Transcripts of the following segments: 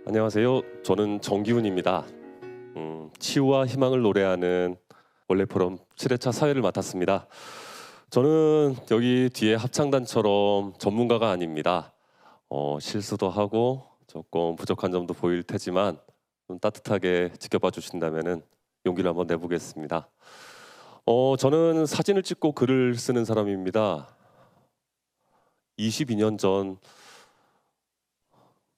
안녕하세요. 저는 정기훈입니다. 치유와 희망을 노래하는 원래 포럼 7회차 사회를 맡았습니다. 저는 여기 뒤에 합창단처럼 전문가가 아닙니다. 실수도 하고 조금 부족한 점도 보일 테지만 좀 따뜻하게 지켜봐 주신다면 용기를 한번 내보겠습니다. 저는 사진을 찍고 글을 쓰는 사람입니다. 22년 전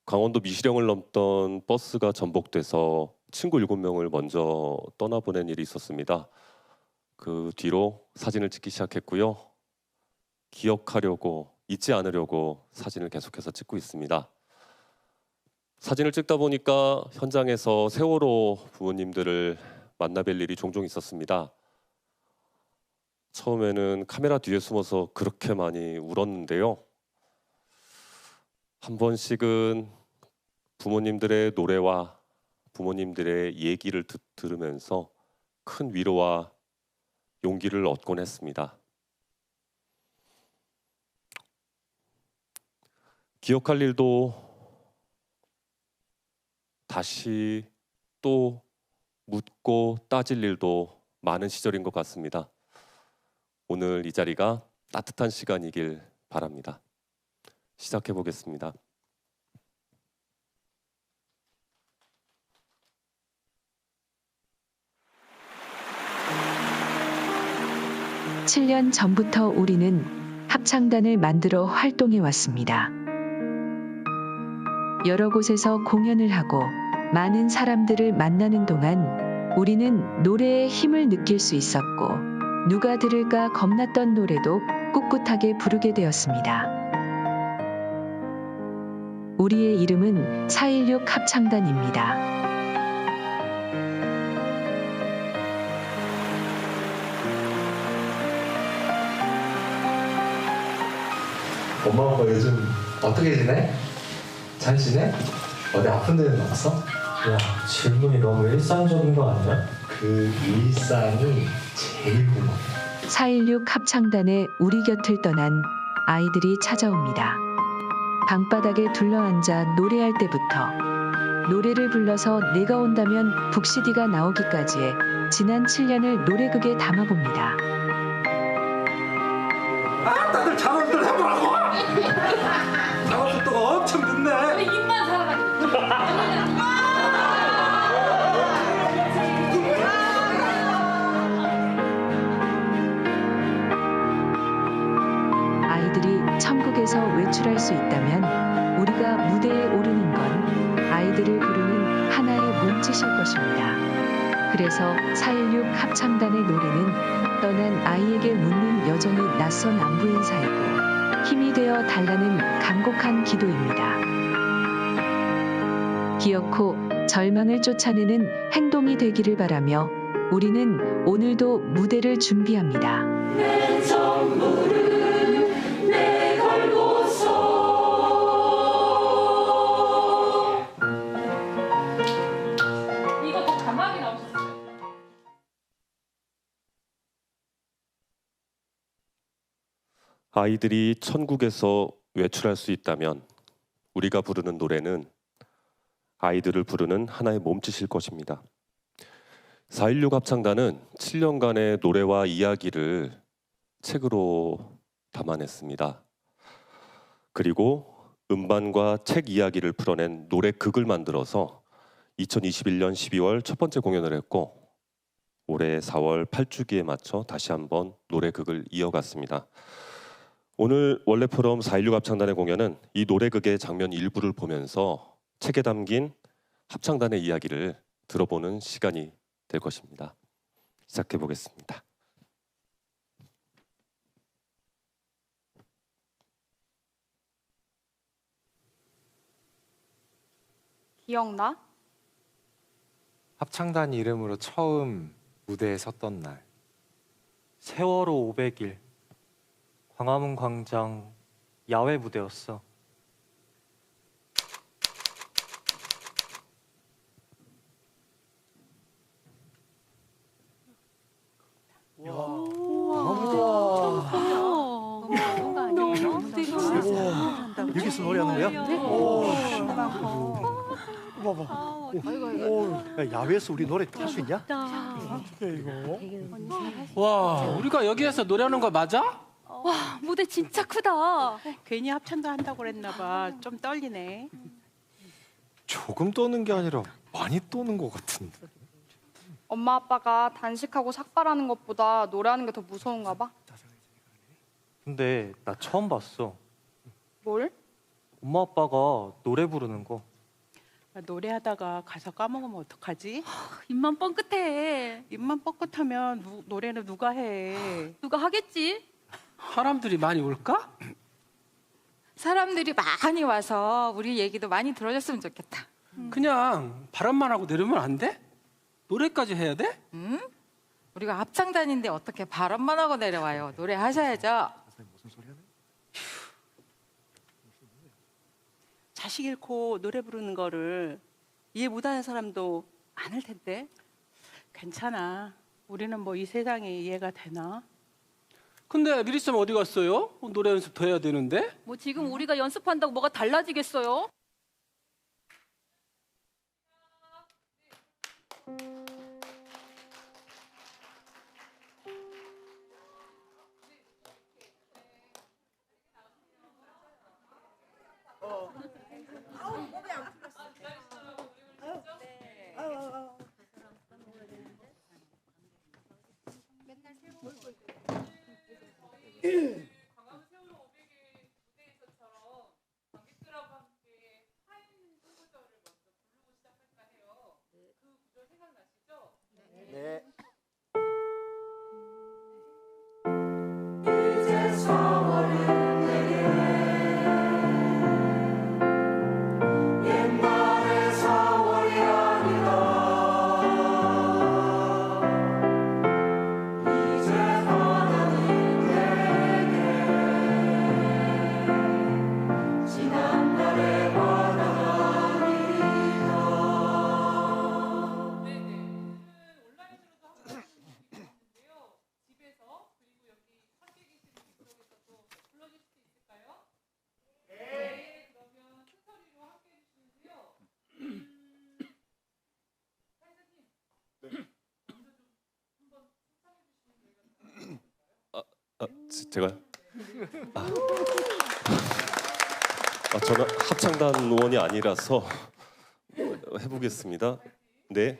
강원도 미시령을 넘던 버스가 전복돼서 친구 7명을 먼저 떠나보낸 일이 있었습니다. 그 뒤로 사진을 찍기 시작했고요. 기억하려고, 잊지 않으려고 사진을 계속해서 찍고 있습니다. 사진을 찍다 보니까 현장에서 세월호 부모님들을 만나뵐 일이 종종 있었습니다. 처음에는 카메라 뒤에 숨어서 그렇게 많이 울었는데요. 한 번씩은 부모님들의 노래와 부모님들의 얘기를 들으면서 큰 위로와 용기를 얻곤 했습니다. 기억할 일도 다시 또 묻고 따질 일도 많은 시절인 것 같습니다. 오늘 이 자리가 따뜻한 시간이길 바랍니다. 시작해 보겠습니다. (7년) 전부터 우리는 합창단을 만들어 활동해 왔습니다. 여러 곳에서 공연을 하고 많은 사람들을 만나는 동안 우리는 노래의 힘을 느낄 수 있었고 누가 들을까 겁났던 노래도 꿋꿋하게 부르게 되었습니다. 우리의 이름은 4.16 합창단입니다. 엄마 아빠 요즘 어떻게 지내? 잘 지내? 어디 아픈 데는 없어? 야, 질문이 너무 일상적인 거 아니야? 그 일상이 제일 고마워. 4.16 합창단에 우리 곁을 떠난 아이들이 찾아옵니다. 방바닥에 둘러앉아 노래할 때부터 노래를 불러서 내가 온다면 북CD가 나오기까지의 지난 7년을 노래극에 담아봅니다. 다들 작업들 해보라고! 작업 속도가 엄청 늦네. 입만 살아가지고. 아이들이 천국에서 외출할 수 있다면 우리가 무대에 오르는 건 아이들을 부르는 하나의 몸짓일 것입니다. 그래서 4.16 합창단의 노래는 떠난 아이에게 묻는 여전히 낯선 안부 인사이고 힘이 되어 달라는 간곡한 기도입니다. 기어코 절망을 쫓아내는 행동이 되기를 바라며 우리는 오늘도 무대를 준비합니다. 내 전부를 내 걸고서. 이거 더 감하게 나오셨어요. 아이들이 천국에서 외출할 수 있다면 우리가 부르는 노래는 아이들을 부르는 하나의 몸짓일 것입니다. 4.16 합창단은 7년간의 노래와 이야기를 책으로 담아냈습니다. 그리고 음반과 책 이야기를 풀어낸 노래극을 만들어서 2021년 12월 첫 번째 공연을 했고 올해 4월 8주기에 맞춰 다시 한번 노래극을 이어갔습니다. 오늘 원래 포럼 4.16 합창단의 공연은 이 노래극의 장면 일부를 보면서 책에 담긴 합창단의 이야기를 들어보는 시간이 될 것입니다. 시작해 보겠습니다. 기억나? 합창단 이름으로 처음 무대에 섰던 날. 세월호 500일 광화문 광장 야외 무대였어. 여기서 노래하는 거야? 봐봐. 야, 야외에서 우리 노래 할 수 있냐? 어떻게 이거? 와, 우리가 여기에서 노래하는 거 맞아? 와, 무대 진짜 크다. 괜히 합창도 한다고 그랬나 봐. 좀 떨리네. 조금 떠는 게 아니라 많이 떠는 것 같은데. 엄마 아빠가 단식하고 삭발하는 것보다 노래하는 게 더 무서운가 봐. 근데 나 처음 봤어. 뭘? 엄마 아빠가 노래 부르는 거. 노래하다가 가사 까먹으면 어떡하지? 입만 뻥끗해. 입만 뻣뻣하면 노래는 누가 해? 누가 하겠지? 사람들이 많이 올까? 사람들이 많이 와서 우리 얘기도 많이 들어줬으면 좋겠다. 그냥 바람만 하고 내려면 안 돼? 노래까지 해야 돼? 우리가 합창단인데 어떻게 바람만 하고 내려와요. 노래 하셔야죠. 자식 잃고 노래 부르는 거를 이해 못하는 사람도 많을 텐데. 괜찮아. 우리는 뭐 이 세상에 이해가 되나? 근데 미리쌤 어디 갔어요? 노래 연습 더 해야 되는데? 뭐 지금 우리가 연습한다고 뭐가 달라지겠어요? 제가요? 저는 합창단 의원이 아니라서 해보겠습니다. 네.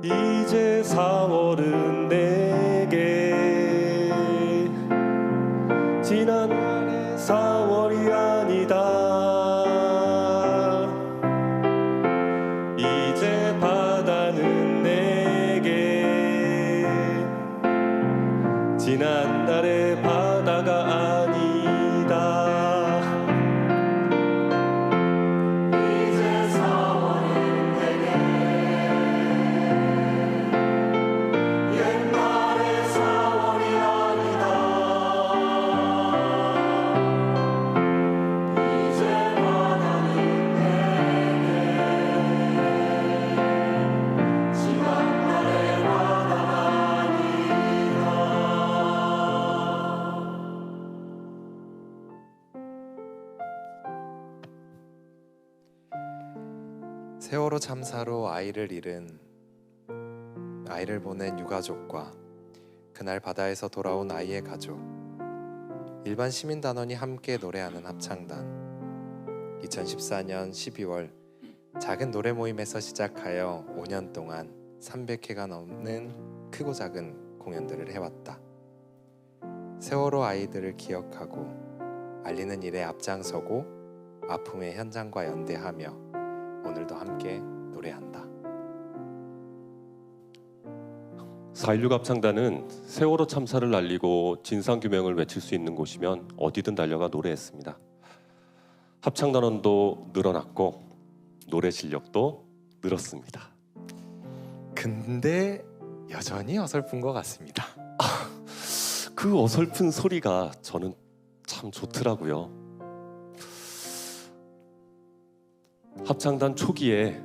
이제 4월은 내게 지난 4월이 아니다. 이제 바다는 내게 지난날의 바다가 아니다. 이제 4월은 내게 옛날의 4월이 아니다. 이제 바다는 내게 지난날의 바다가 세월호 참사로 아이를 잃은 아이를 보낸 유가족과 그날 바다에서 돌아온 아이의 가족, 일반 시민단원이 함께 노래하는 합창단. 2014년 12월 작은 노래 모임에서 시작하여 5년 동안 300회가 넘는 크고 작은 공연들을 해왔다. 세월호 아이들을 기억하고 알리는 일에 앞장서고 아픔의 현장과 연대하며 오늘도 함께 노래한다. 4.16 합창단은 세월호 참사를 알리고 진상규명을 외칠 수 있는 곳이면 어디든 달려가 노래했습니다. 합창단원도 늘어났고 노래 실력도 늘었습니다. 근데 여전히 어설픈 것 같습니다. 그 어설픈 소리가 저는 참 좋더라고요. 합창단 초기에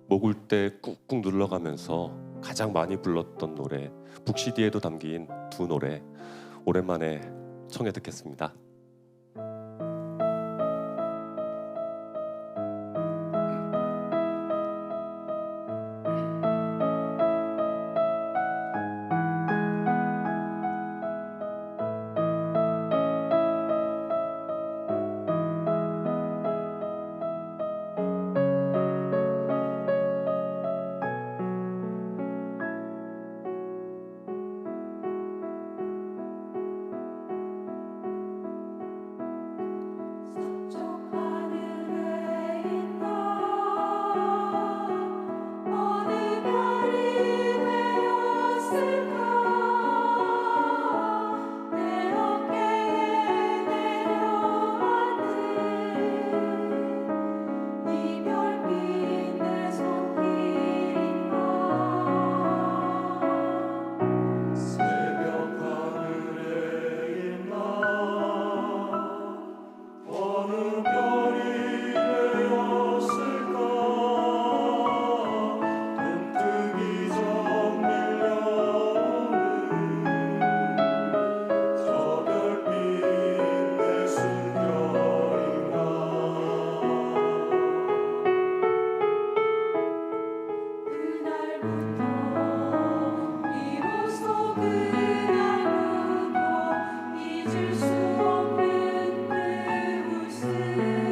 목을 때 꾹꾹 눌러가면서 가장 많이 불렀던 노래, 북CD에도 담긴 두 노래 오랜만에 청해 듣겠습니다. 잊을 수 없는 내 웃음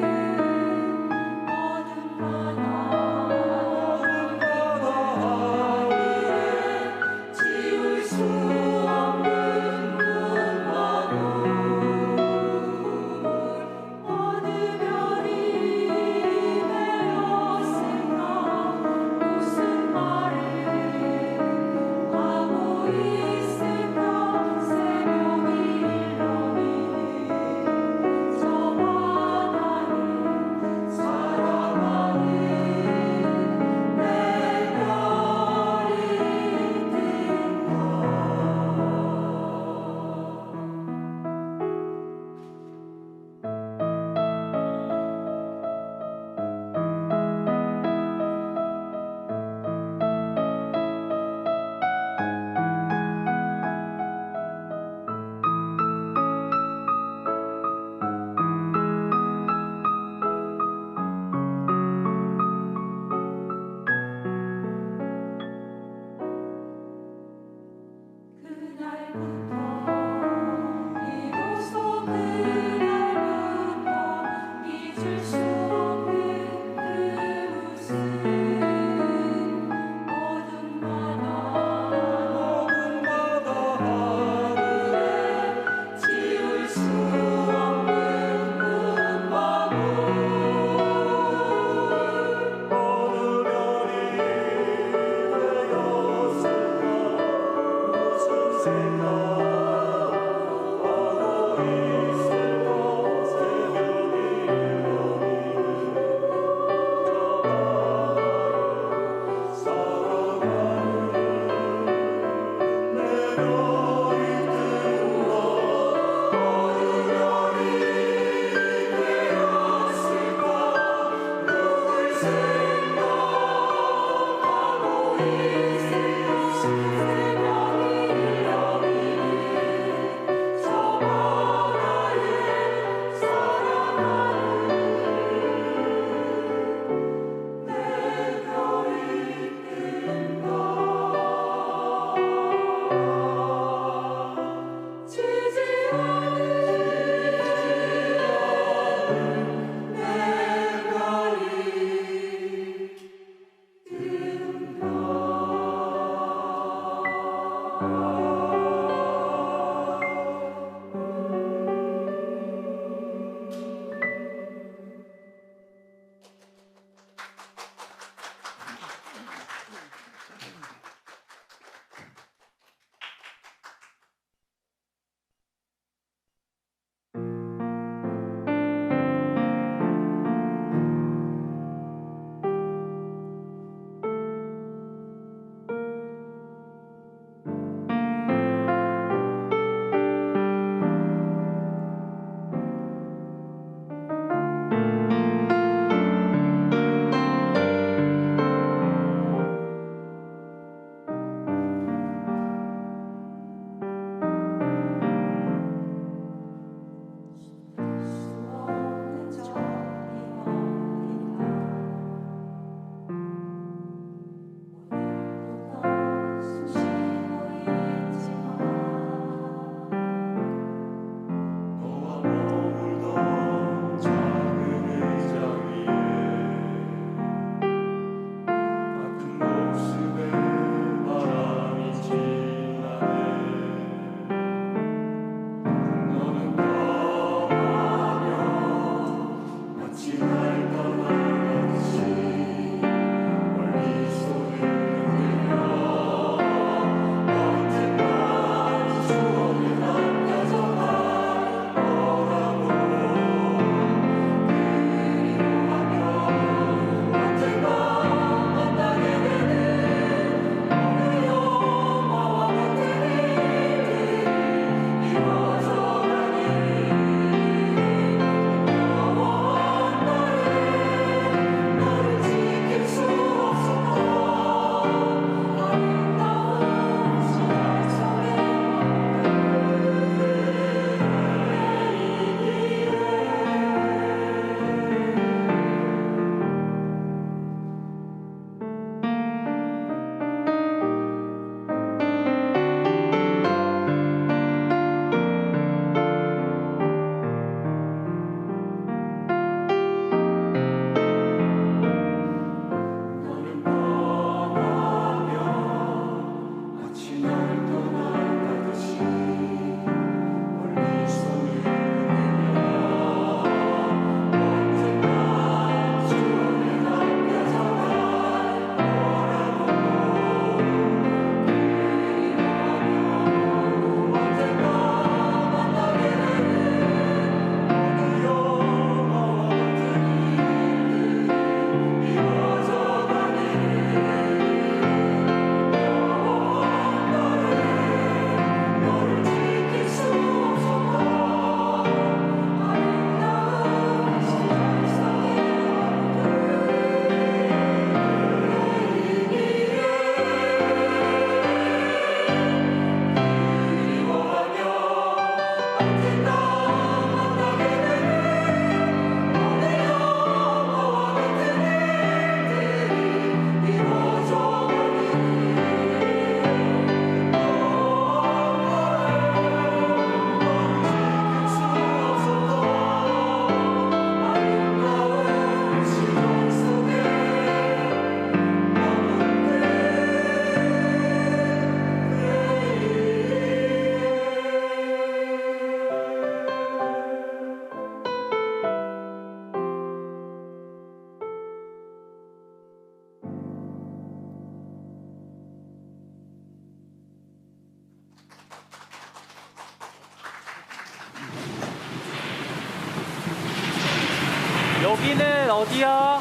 여기는 어디야?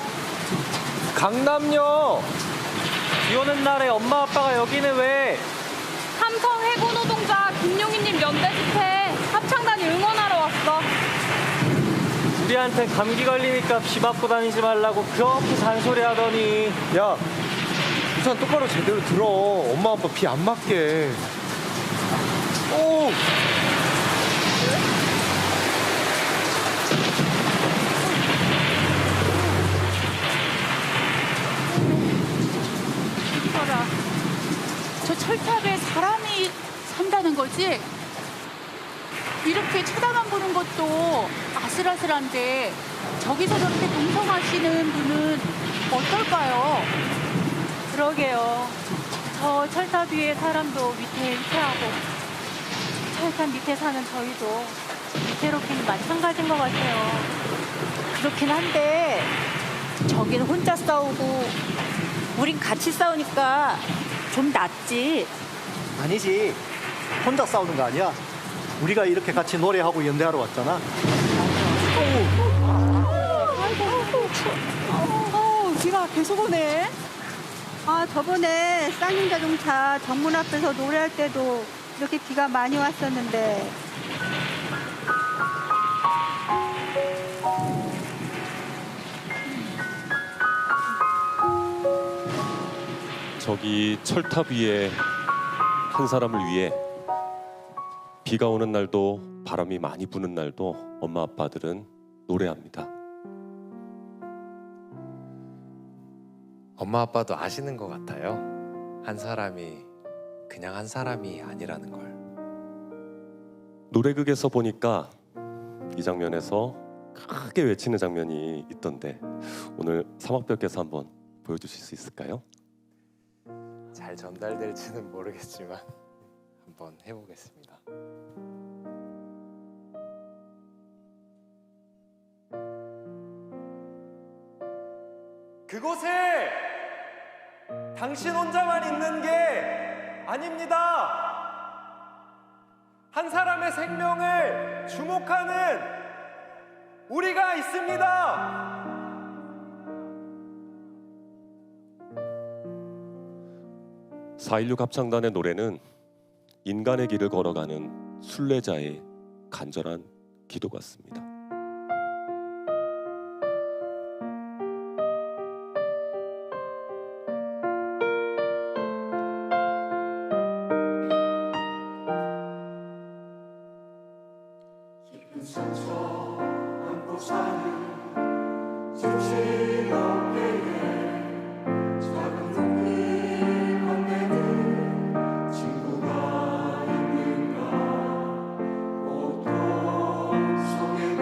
강남역. 비 오는 날에 엄마 아빠가 여기는 왜? 삼성 해고 노동자 김용희님 연대 집회 합창단이 응원하러 왔어. 우리한테 감기 걸리니까 비 맞고 다니지 말라고 그렇게 잔소리 하더니. 야, 우산 똑바로 제대로 들어. 엄마 아빠 비 안 맞게. 오. 봐라. 저 철탑에 사람이 산다는 거지? 이렇게 쳐다만 보는 것도 아슬아슬한데 저기서 저렇게 동성하시는 분은 어떨까요? 그러게요. 저 철탑 위에 사람도 위태하고 철탑 밑에 사는 저희도 위태롭긴 마찬가지인 것 같아요. 그렇긴 한데 저기는 혼자 싸우고 우린 같이 싸우니까 좀 낫지. 아니지. 혼자 싸우는 거 아니야. 우리가 이렇게 같이 노래하고 연대하러 왔잖아. 비가 계속 오네. 아, 저번에 쌍용 자동차 정문 앞에서 노래할 때도 이렇게 비가 많이 왔었는데. 저기 철탑 위에 한 사람을 위해 비가 오는 날도 바람이 많이 부는 날도 엄마 아빠들은 노래합니다. 엄마 아빠도 아시는 것 같아요. 한 사람이 그냥 한 사람이 아니라는 걸. 노래극에서 보니까 이 장면에서 크게 외치는 장면이 있던데 오늘 사막별께서 한번 보여주실 수 있을까요? 잘 전달될지는 모르겠지만 한번 해보겠습니다. 그곳에 당신 혼자만 있는 게 아닙니다. 한 사람의 생명을 주목하는 우리가 있습니다. (4.16) 합창단의 노래는 인간의 길을 걸어가는 순례자의 간절한 기도 같습니다. 상처 안고 사는 정신 어깨에 작은 눈길 건네는 친구가 있는가. 어떤 속에도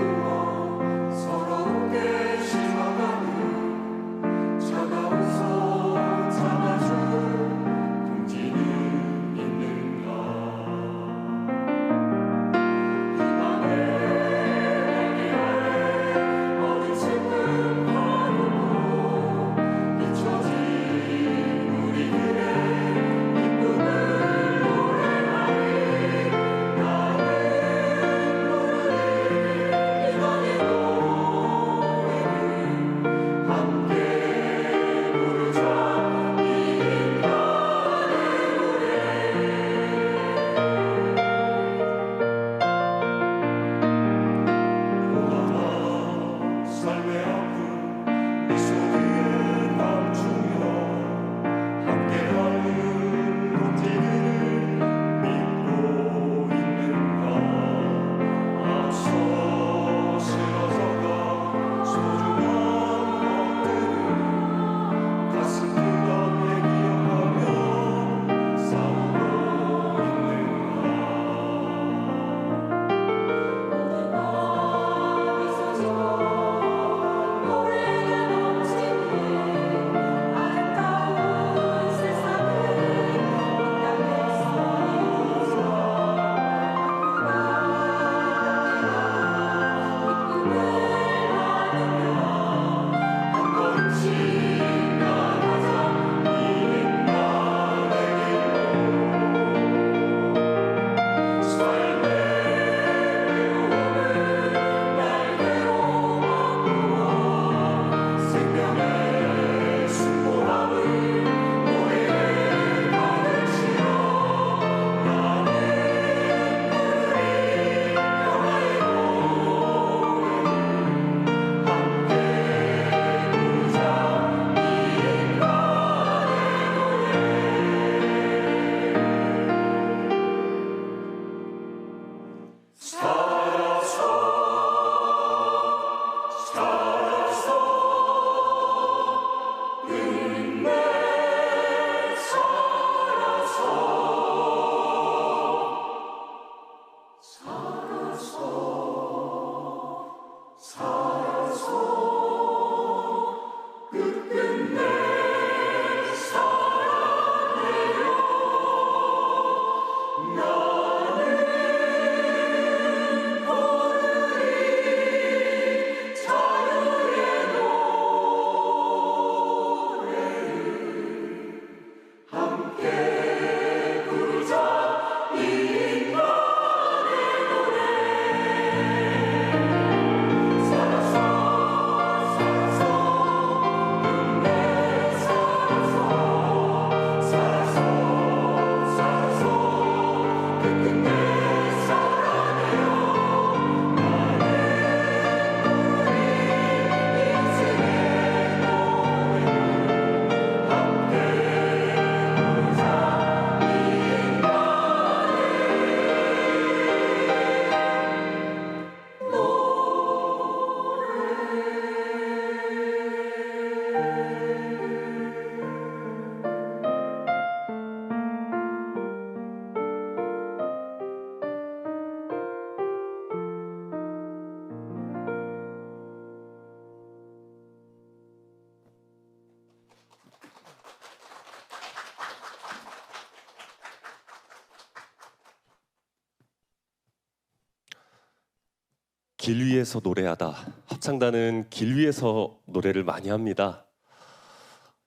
길 위에서 노래하다. 합창단은 길 위에서 노래를 많이 합니다.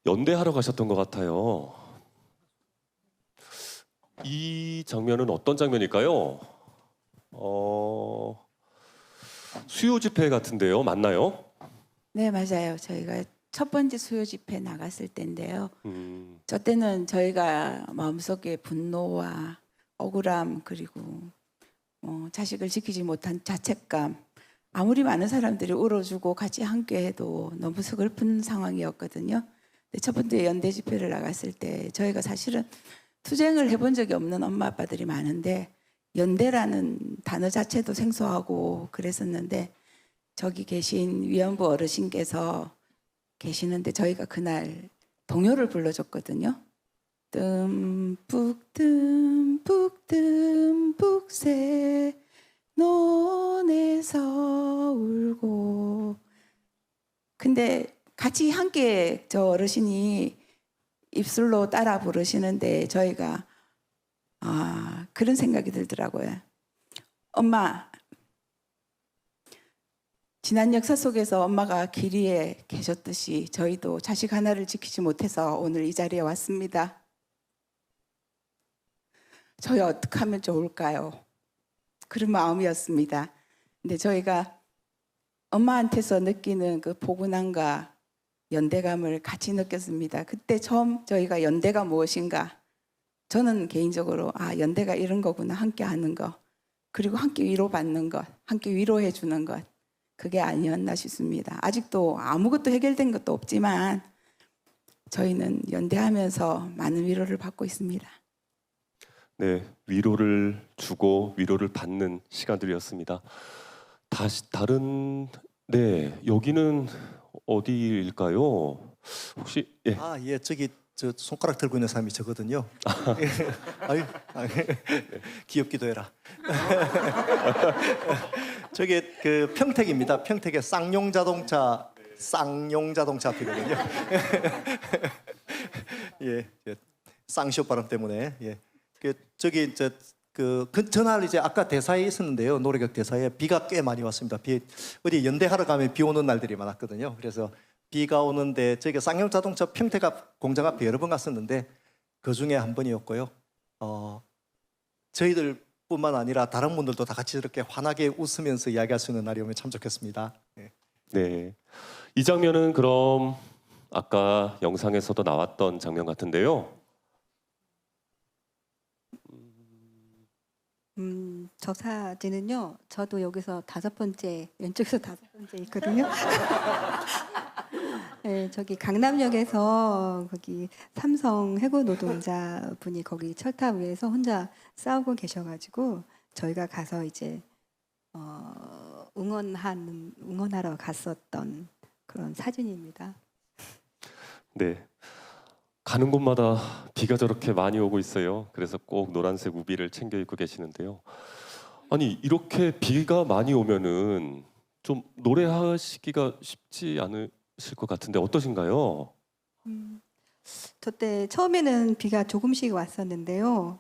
연대하러 가셨던 것 같아요. 이 장면은 어떤 장면일까요? 수요 집회 같은데요. 맞나요? 네, 맞아요. 저희가 첫 번째 수요 집회 나갔을 때인데요. 저 때는 저희가 마음속에 분노와 억울함 그리고 자식을 지키지 못한 자책감, 아무리 많은 사람들이 울어주고 같이 함께해도 너무 서글픈 상황이었거든요. 근데 첫 번째 연대 집회를 나갔을 때 저희가 사실은 투쟁을 해본 적이 없는 엄마 아빠들이 많은데 연대라는 단어 자체도 생소하고 그랬었는데 저기 계신 위안부 어르신께서 계시는데 저희가 그날 동요를 불러줬거든요. 듬뿍 듬뿍 듬뿍 새 논에서 울고. 근데 같이 함께 저 어르신이 입술로 따라 부르시는데 저희가 그런 생각이 들더라고요. 엄마, 지난 역사 속에서 엄마가 길 위에 계셨듯이 저희도 자식 하나를 지키지 못해서 오늘 이 자리에 왔습니다. 저희 어떻게 하면 좋을까요? 그런 마음이었습니다. 근데 저희가 엄마한테서 느끼는 그 포근함과 연대감을 같이 느꼈습니다. 그때 처음 저희가 연대가 무엇인가, 저는 개인적으로 연대가 이런 거구나, 함께 하는 거, 그리고 함께 위로받는 것, 함께 위로해 주는 것, 그게 아니었나 싶습니다. 아직도 아무것도 해결된 것도 없지만 저희는 연대하면서 많은 위로를 받고 있습니다. 네, 위로를 주고 위로를 받는 시간들이었습니다. 다른 여기는 어디일까요? 혹시 예, 저기 저 손가락 들고 있는 사람이 저거든요. 귀엽기도 해라. 저게 그 평택입니다. 평택의 쌍용자동차 앞이거든요. 예, 쌍시오 바람 때문에. 예. 저기 이제 전날 이제 아까 대사에 있었는데요. 노래극 대사에 비가 꽤 많이 왔습니다. 어디 연대하러 가면 비 오는 날들이 많았거든요. 그래서 비가 오는데 저희가 쌍용자동차 평택 앞 공장 앞에 여러 번 갔었는데 그 중에 한 번이었고요. 저희들뿐만 아니라 다른 분들도 다 같이 이렇게 환하게 웃으면서 이야기할 수 있는 날이 오면 참 좋겠습니다. 네. 네, 이 장면은 그럼 아까 영상에서도 나왔던 장면 같은데요. 저 사진은요. 저도 여기서 5번째, 왼쪽에서 5번째 있거든요. 네, 저기 강남역에서 거기 삼성 해고 노동자 분이 거기 철탑 위에서 혼자 싸우고 계셔가지고 저희가 가서 이제 응원하러 갔었던 그런 사진입니다. 네, 가는 곳마다 비가 저렇게 많이 오고 있어요. 그래서 꼭 노란색 우비를 챙겨 입고 계시는데요. 아니, 이렇게 비가 많이 오면은 좀 노래하시기가 쉽지 않으실 것 같은데 어떠신가요? 저 때 처음에는 비가 조금씩 왔었는데요.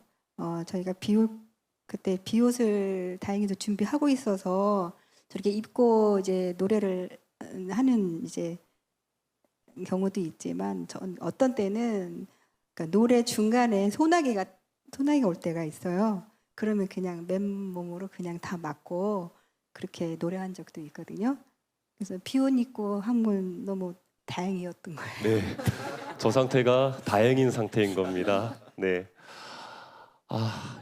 저희가 그때 비옷을 다행히도 준비하고 있어서 저렇게 입고 이제 노래를 하는 이제 경우도 있지만 어떤 때는 그러니까 노래 중간에 소나기가 올 때가 있어요. 그러면 그냥 맨몸으로 그냥 다 맞고 그렇게 노래한 적도 있거든요. 그래서 비옷 입고 한 건 너무 다행이었던 거예요. 네, 저 상태가 다행인 상태인 겁니다. 네,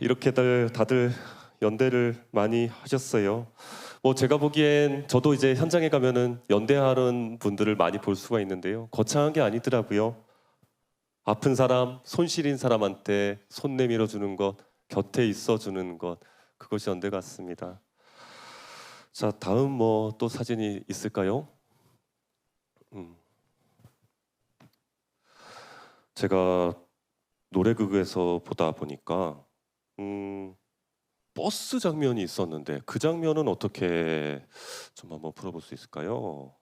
이렇게 다들 연대를 많이 하셨어요. 제가 보기엔 저도 이제 현장에 가면은 연대하는 분들을 많이 볼 수가 있는데요. 거창한 게 아니더라고요. 아픈 사람, 손 시린 사람한테 손 내밀어 주는 것, 곁에 있어 주는 것, 그것이 연대 같습니다. 자, 다음 또 사진이 있을까요? 제가 노래극에서 보다 보니까 버스 장면이 있었는데 그 장면은 어떻게 좀 한번 풀어볼 수 있을까요?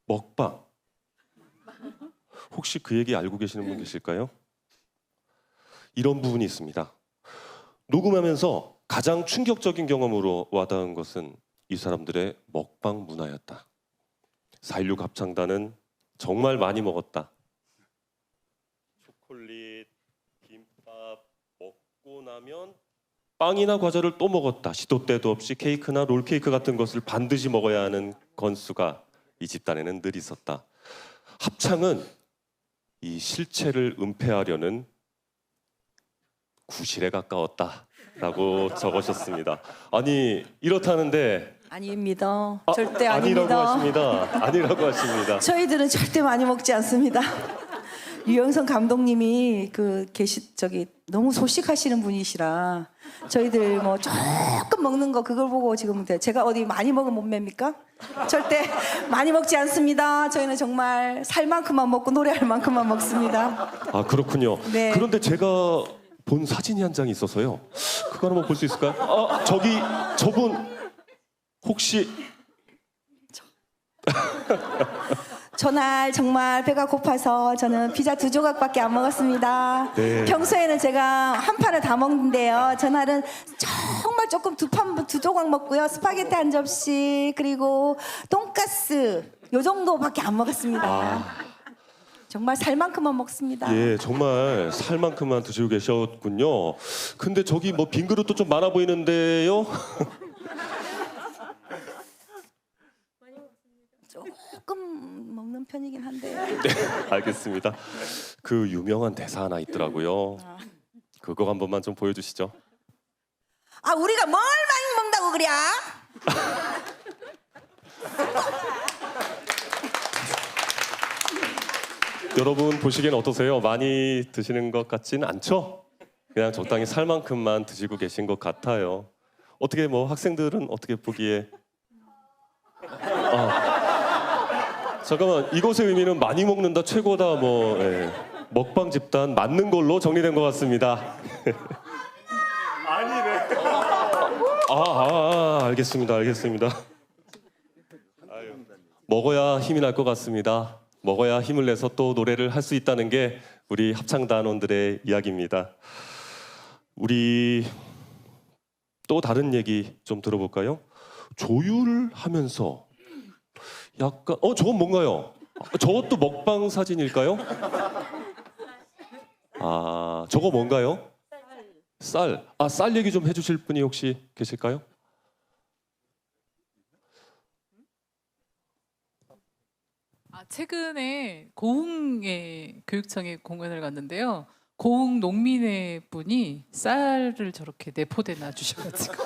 먹방. 혹시 그 얘기 알고 계시는 분 계실까요? 이런 부분이 있습니다. 녹음하면서 가장 충격적인 경험으로 와닿은 것은 이 사람들의 먹방 문화였다. 4.16 합창단은 정말 많이 먹었다. 초콜릿, 김밥 먹고 나면 빵이나 과자를 또 먹었다. 시도 때도 없이 케이크나 롤케이크 같은 것을 반드시 먹어야 하는 건수가 이 집단에는 늘 있었다. 합창은 이 실체를 은폐하려는 구실에 가까웠다라고 적으셨습니다. 아니 이렇다는데 아닙니다. 절대 아니라고 아닙니다. 하십니다. 아니라고 하십니다. 저희들은 절대 많이 먹지 않습니다. 유영선 감독님이 너무 소식하시는 분이시라 저희들 뭐 조금 먹는 거 그걸 보고 지금 제가 어디 많이 먹은 몸매입니까? 절대 많이 먹지 않습니다. 저희는 정말 살 만큼만 먹고 노래할 만큼만 먹습니다. 아 그렇군요. 네. 그런데 제가 본 사진이 한 장이 있어서요. 그거 한번 볼 수 있을까요? 저분 혹시 전날 정말 배가 고파서 저는 피자 2조각밖에 안 먹었습니다. 네. 평소에는 제가 한 판을 다 먹는데요. 전날은 정말 조금 2조각 먹고요. 스파게티 한 접시 그리고 돈가스 요 정도밖에 안 먹었습니다. 정말 살만큼만 먹습니다. 예, 정말 살만큼만 드시고 계셨군요. 근데 저기 뭐 빈 그릇도 좀 많아 보이는데요. 조금 먹는 편이긴 한데. 네, 알겠습니다. 그 유명한 대사 하나 있더라고요. 그거 한 번만 좀 보여주시죠. 아 우리가 뭘 많이 먹는다고 그래? 여러분 보시기엔 어떠세요? 많이 드시는 것 같지는 않죠? 그냥 적당히 살 만큼만 드시고 계신 것 같아요. 어떻게 뭐 학생들은 어떻게 보기에 잠깐만 이것의 의미는 많이 먹는다 최고다 뭐 먹방 집단 맞는 걸로 정리된 것 같습니다. 아니래. 알겠습니다. 먹어야 힘이 날 것 같습니다. 먹어야 힘을 내서 또 노래를 할 수 있다는 게 우리 합창단원들의 이야기입니다. 우리 또 다른 얘기 좀 들어볼까요? 조율하면서 약간 저건 뭔가요? 저것도 먹방 사진일까요? 저거 뭔가요? 쌀. 쌀 얘기 좀 해주실 분이 혹시 계실까요? 최근에 고흥의 교육청에 공연을 갔는데요. 고흥 농민의 분이 쌀을 저렇게 내포대나 주셔가지고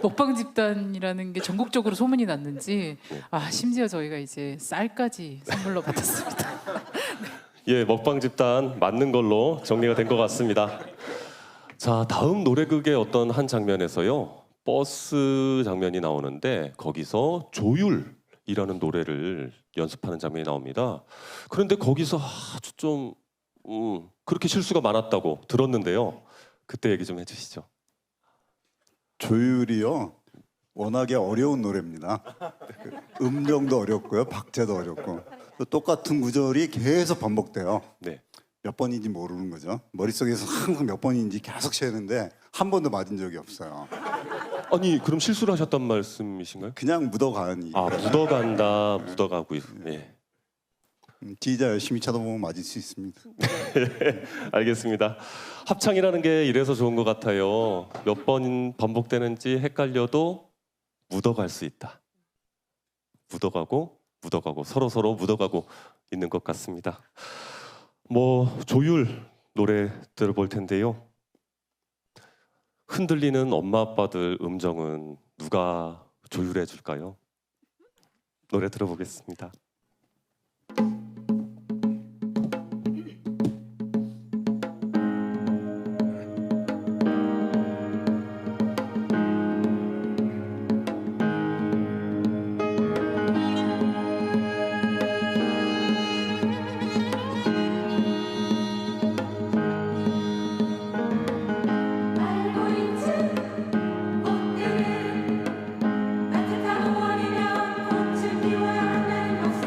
먹방 집단이라는 게 전국적으로 소문이 났는지 심지어 저희가 이제 쌀까지 선물로 받았습니다. 예, 먹방 집단 맞는 걸로 정리가 된 것 같습니다. 자, 다음 노래극의 어떤 한 장면에서요. 버스 장면이 나오는데 거기서 조율이라는 노래를 연습하는 장면이 나옵니다. 그런데 거기서 아주 좀 그렇게 실수가 많았다고 들었는데요. 그때 얘기 좀 해주시죠. 조율이요. 워낙에 어려운 노래입니다. 음정도 어렵고요, 박자도 어렵고 또 똑같은 구절이 계속 반복돼요. 네. 몇 번인지 모르는 거죠. 머릿속에서 항상 몇 번인지 계속 세는데 한 번도 맞은 적이 없어요. 아니 그럼 실수를 하셨단 말씀이신가요? 그냥 묻어가는. 묻어간다, 묻어가고 예. 지휘자 열심히 쳐다보면 맞을 수 있습니다. 알겠습니다. 합창이라는 게 이래서 좋은 것 같아요. 몇 번 반복되는지 헷갈려도 묻어갈 수 있다. 묻어가고 서로 묻어가고 있는 것 같습니다. 뭐 조율 노래 들어볼 텐데요. 흔들리는 엄마 아빠들 음정은 누가 조율해 줄까요? 노래 들어보겠습니다. 따뜻한 원이면 꽃을 피워야 한다는 것을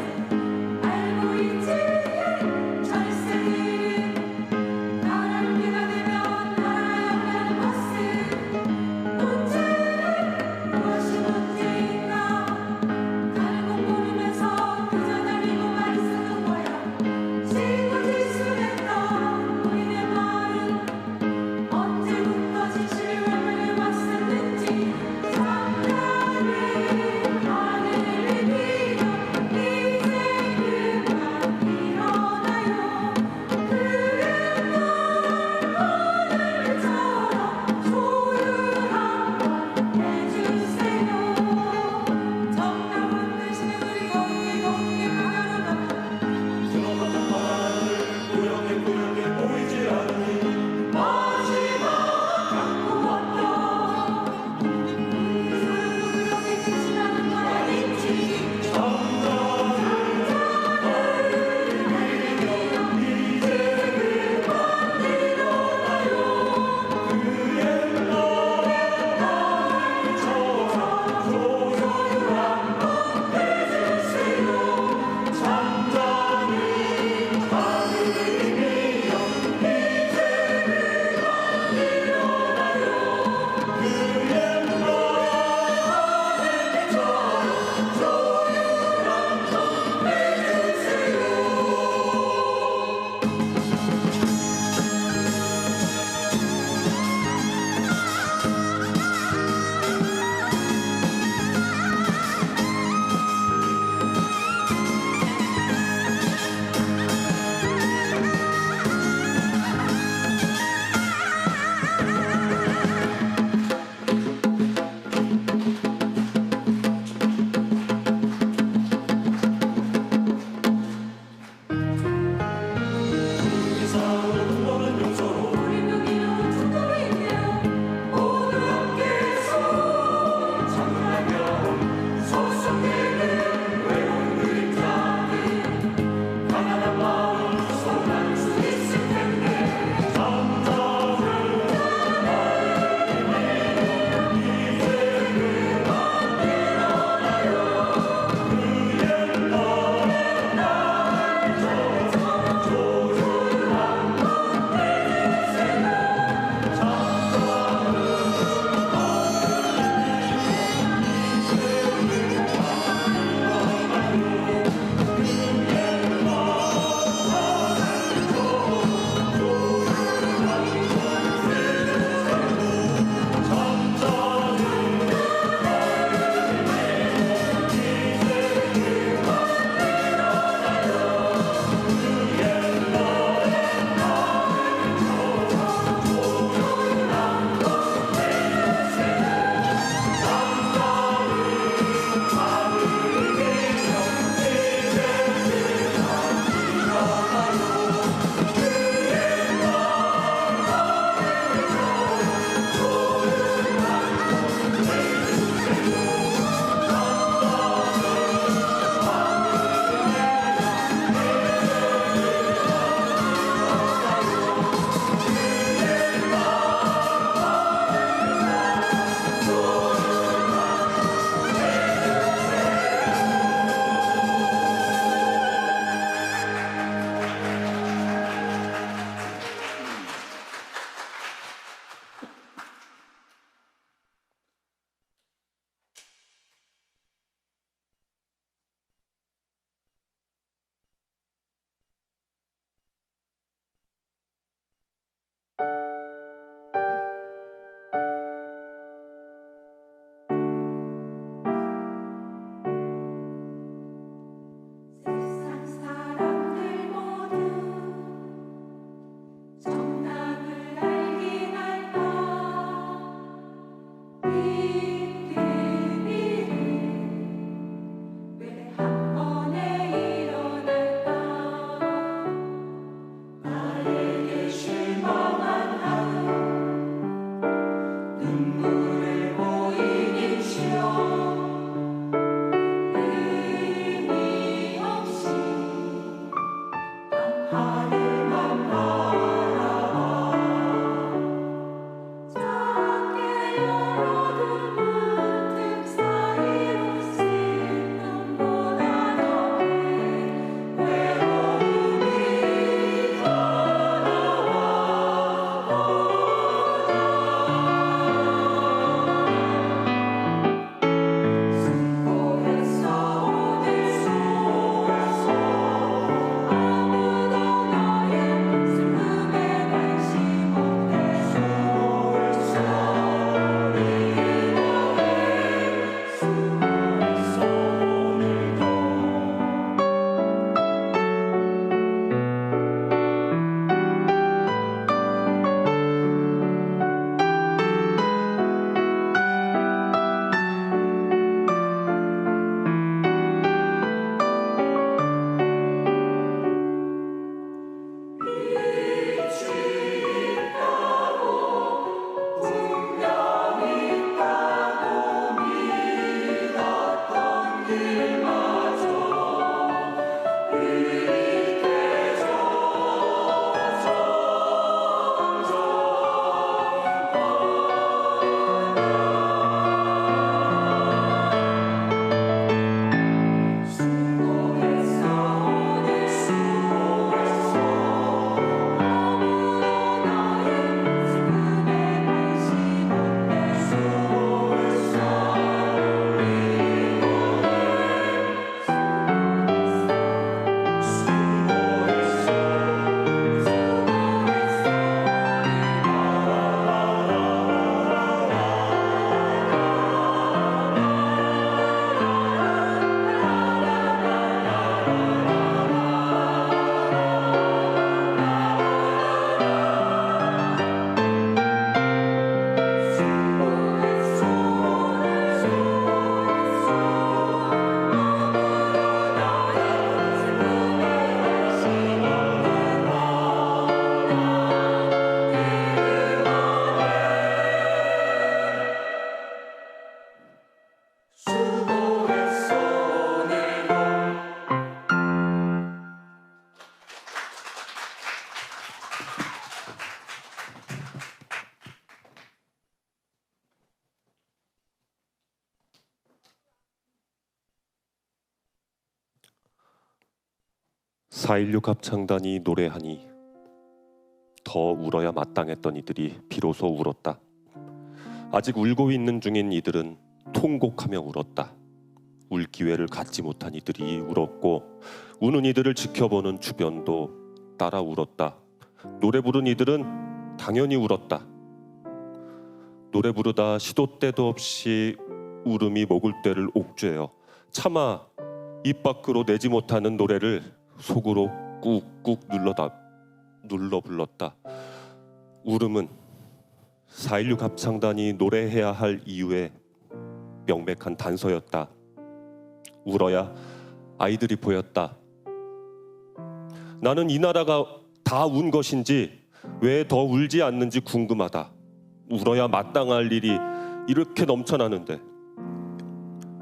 4.16 합창단이 노래하니 더 울어야 마땅했던 이들이 비로소 울었다. 아직 울고 있는 중인 이들은 통곡하며 울었다. 울 기회를 갖지 못한 이들이 울었고 우는 이들을 지켜보는 주변도 따라 울었다. 노래 부른 이들은 당연히 울었다. 노래 부르다 시도 때도 없이 울음이 목을 때를 옥죄어 차마 입 밖으로 내지 못하는 노래를 속으로 꾹꾹 눌러 불렀다. 울음은 4.16 합창단이 노래해야 할 이유의 명백한 단서였다. 울어야 아이들이 보였다. 나는 이 나라가 다 운 것인지 왜 더 울지 않는지 궁금하다. 울어야 마땅할 일이 이렇게 넘쳐나는데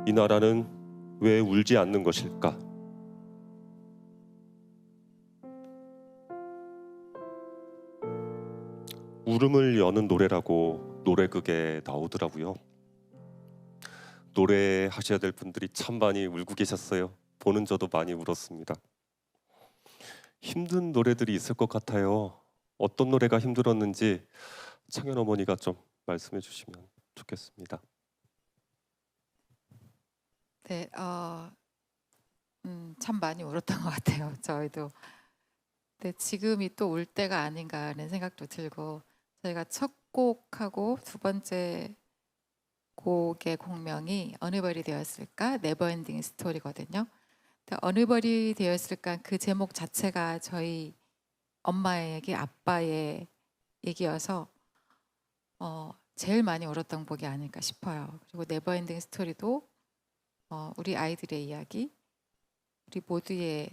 이 나라는 왜 울지 않는 것일까? 울음을 여는 노래라고 노래극에 나오더라고요. 노래하셔야 될 분들이 참 많이 울고 계셨어요. 보는 저도 많이 울었습니다. 힘든 노래들이 있을 것 같아요. 어떤 노래가 힘들었는지 창현 어머니가 좀 말씀해 주시면 좋겠습니다. 네, 참 많이 울었던 것 같아요. 저희도. 근데 지금이 또 울 때가 아닌가 하는 생각도 들고 저희가 첫 곡하고 두 번째 곡의 곡명이 어느 벌이 되었을까? 네버엔딩 스토리거든요. 어느 벌이 되었을까? 그 제목 자체가 저희 엄마의 얘기, 아빠의 얘기여서 제일 많이 울었던 곡이 아닐까 싶어요. 그리고 네버엔딩 스토리도 우리 아이들의 이야기, 우리 모두의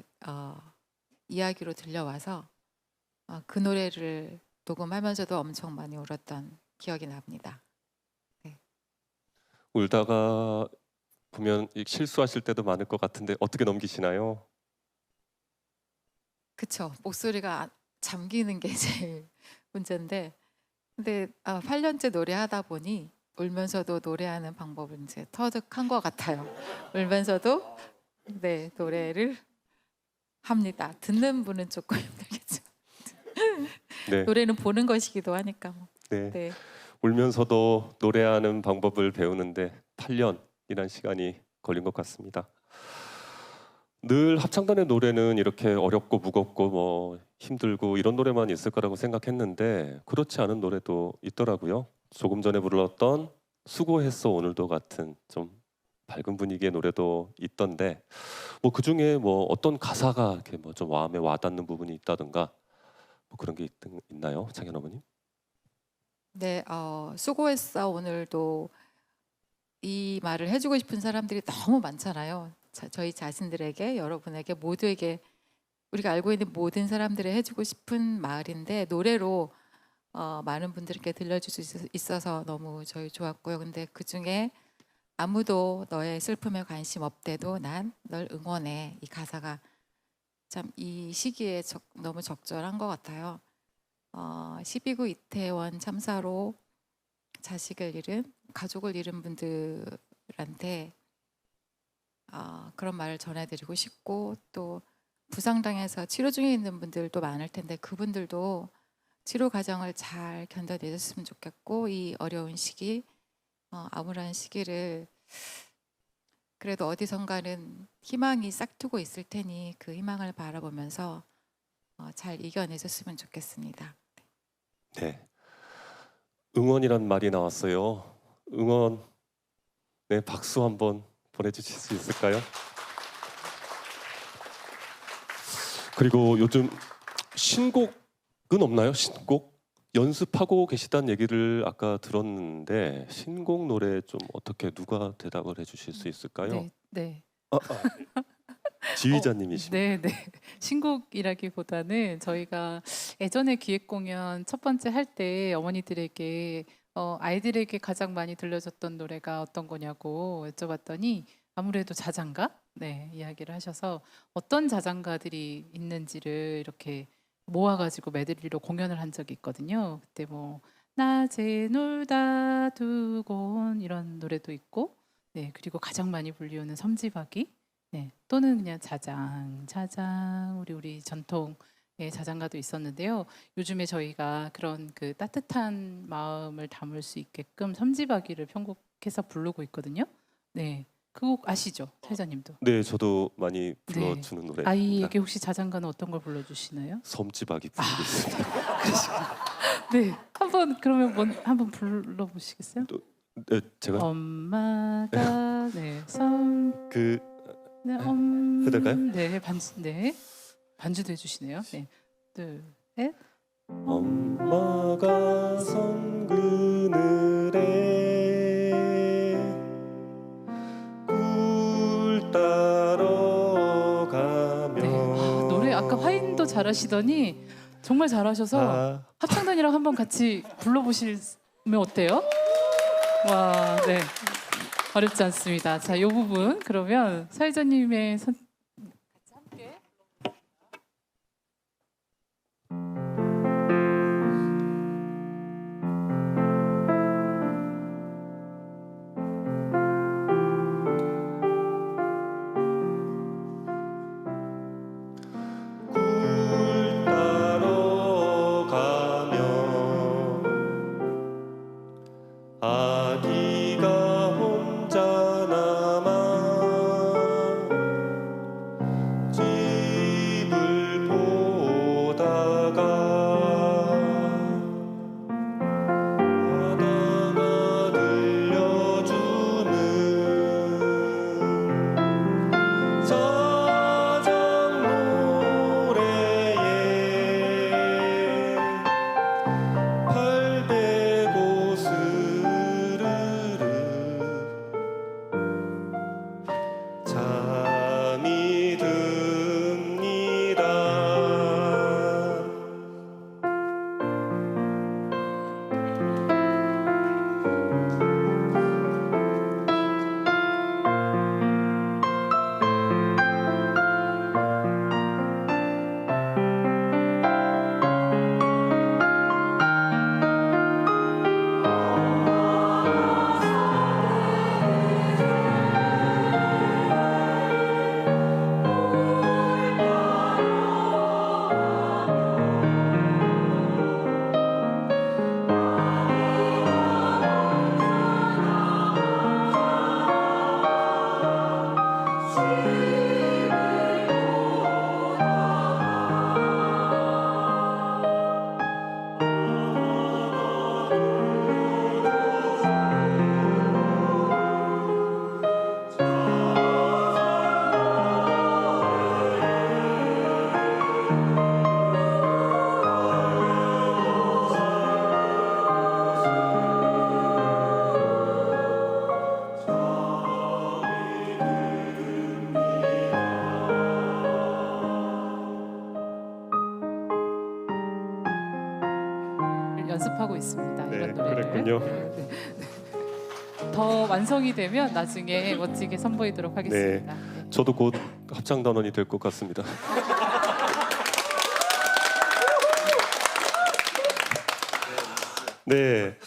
이야기로 들려와서 그 노래를 녹음하면서도 엄청 많이 울었던 기억이 납니다. 울다가 보면 실수하실 때도 많을 것 같은데 어떻게 넘기시나요? 그쵸. 목소리가 잠기는 게 제일 문제인데, 근데 8년째 노래하다 보니 울면서도 노래하는 방법은 이제 터득한 것 같아요. 울면서도 네 노래를 합니다. 듣는 분은 조금 힘들겠죠. 네. 노래는 보는 것이기도 하니까. 뭐. 네. 네. 울면서도 노래하는 방법을 배우는데 8년이란 시간이 걸린 것 같습니다. 늘 합창단의 노래는 이렇게 어렵고 무겁고 뭐 힘들고 이런 노래만 있을 거라고 생각했는데 그렇지 않은 노래도 있더라고요. 조금 전에 불렀던 수고했어 오늘도 같은 좀 밝은 분위기의 노래도 있던데 뭐 그중에 뭐 어떤 가사가 이렇게 뭐 좀 마음에 와닿는 부분이 있다든가 뭐 그런 게 있나요, 창현 어머님? 네, 수고했어 오늘도 이 말을 해주고 싶은 사람들이 너무 많잖아요. 저희 자신들에게, 여러분에게, 모두에게 우리가 알고 있는 모든 사람들에 해주고 싶은 말인데 노래로 많은 분들께 들려줄 수 있어서 너무 저희 좋았고요. 근데 그 중에 아무도 너의 슬픔에 관심 없대도 난 널 응원해. 이 가사가 참 이 시기에 너무 적절한 것 같아요. 12구 이태원 참사로 자식을 잃은, 가족을 잃은 분들한테 그런 말을 전해드리고 싶고 또 부상당해서 치료 중에 있는 분들도 많을 텐데 그분들도 치료 과정을 잘 견뎌내셨으면 좋겠고 이 어려운 시기, 암울한 시기를 그래도 어디선가는 희망이 싹트고 있을 테니 그 희망을 바라보면서 잘 이겨내셨으면 좋겠습니다. 네. 응원이란 말이 나왔어요. 응원, 네 박수 한번 보내주실 수 있을까요? 그리고 요즘 신곡은 없나요? 신곡? 연습하고 계시다는 얘기를 아까 들었는데 신곡 노래 좀 어떻게 누가 대답을 해주실 수 있을까요? 네, 네. 지휘자님이십니다. 네, 네. 신곡이라기보다는 저희가 예전에 기획 공연 첫 번째 할 때 어머니들에게 아이들에게 가장 많이 들려줬던 노래가 어떤 거냐고 여쭤봤더니 아무래도 자장가? 네, 이야기를 하셔서 어떤 자장가들이 있는지를 이렇게 모아가지고 메들리로 공연을 한 적이 있거든요. 그때 뭐 낮에 놀다 두고 온 이런 노래도 있고, 네 그리고 가장 많이 불리우는 섬지박이, 네 또는 그냥 자장 우리 전통의 자장가도 있었는데요. 요즘에 저희가 그런 그 따뜻한 마음을 담을 수 있게끔 섬지박이를 편곡해서 부르고 있거든요. 네. 그 곡 아시죠? 사회자님도. 네, 저도 많이 불러주는 네. 노래입니다. 아이에게 혹시 자장가는 어떤 걸 불러주시나요? 섬지박이 부르고 있습니다. 네, 한번 그러면 한번 불러보시겠어요? 네, 제가 엄마가 네, 그 네, 해도 될까요? 네, 반주도 해주시네요. 네, 둘, 셋. 엄마가 선 그늘에 꿀 따러 가면 노래 아까 화인도 잘하시더니 정말 잘하셔서 합창단이랑 한번 같이 불러보시면 어때요? 와, 네. 어렵지 않습니다. 자, 이 부분 그러면 사회자님의 같이 함께 따러 가면 아기가 혼자 남아 연습하고 있습니다. 네, 이런 노래를. 그랬군요. 네. 더 완성이 되면 나중에 멋지게 선보이도록 하겠습니다. 네, 저도 곧 합창단원이 될 것 같습니다. 네,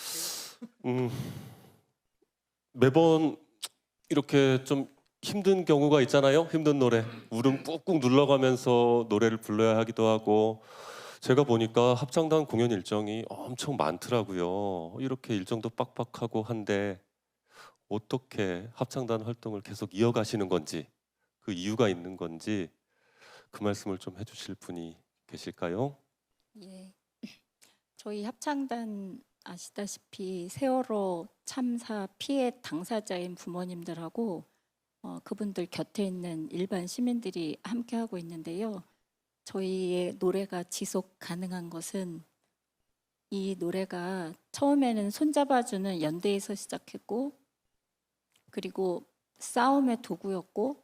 매번 이렇게 좀 힘든 경우가 있잖아요. 힘든 노래, 울음 꾹꾹 눌러가면서 노래를 불러야 하기도 하고. 제가 보니까 합창단 공연 일정이 엄청 많더라고요. 이렇게 일정도 빡빡하고 한데 어떻게 합창단 활동을 계속 이어가시는 건지, 그 이유가 있는 건지 그 말씀을 좀 해주실 분이 계실까요? 예, 저희 합창단 아시다시피 세월호 참사 피해 당사자인 부모님들하고 그분들 곁에 있는 일반 시민들이 함께 하고 있는데요. 저희의 노래가 지속 가능한 것은 이 노래가 처음에는 손잡아주는 연대에서 시작했고, 그리고 싸움의 도구였고,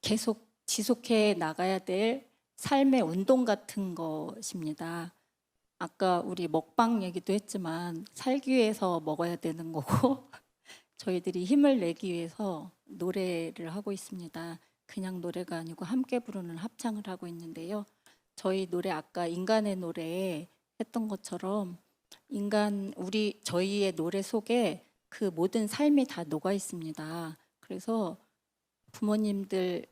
계속 지속해 나가야 될 삶의 운동 같은 것입니다. 아까 우리 먹방 얘기도 했지만 살기 위해서 먹어야 되는 거고 저희들이 힘을 내기 위해서 노래를 하고 있습니다. 그냥 노래가 아니고 함께 부르는 합창을 하고 있는데요. 저희 노래 아까 인간의 노래 했던 것처럼 저희의 노래 속에 그 모든 삶이 다 녹아 있습니다. 그래서 부모님들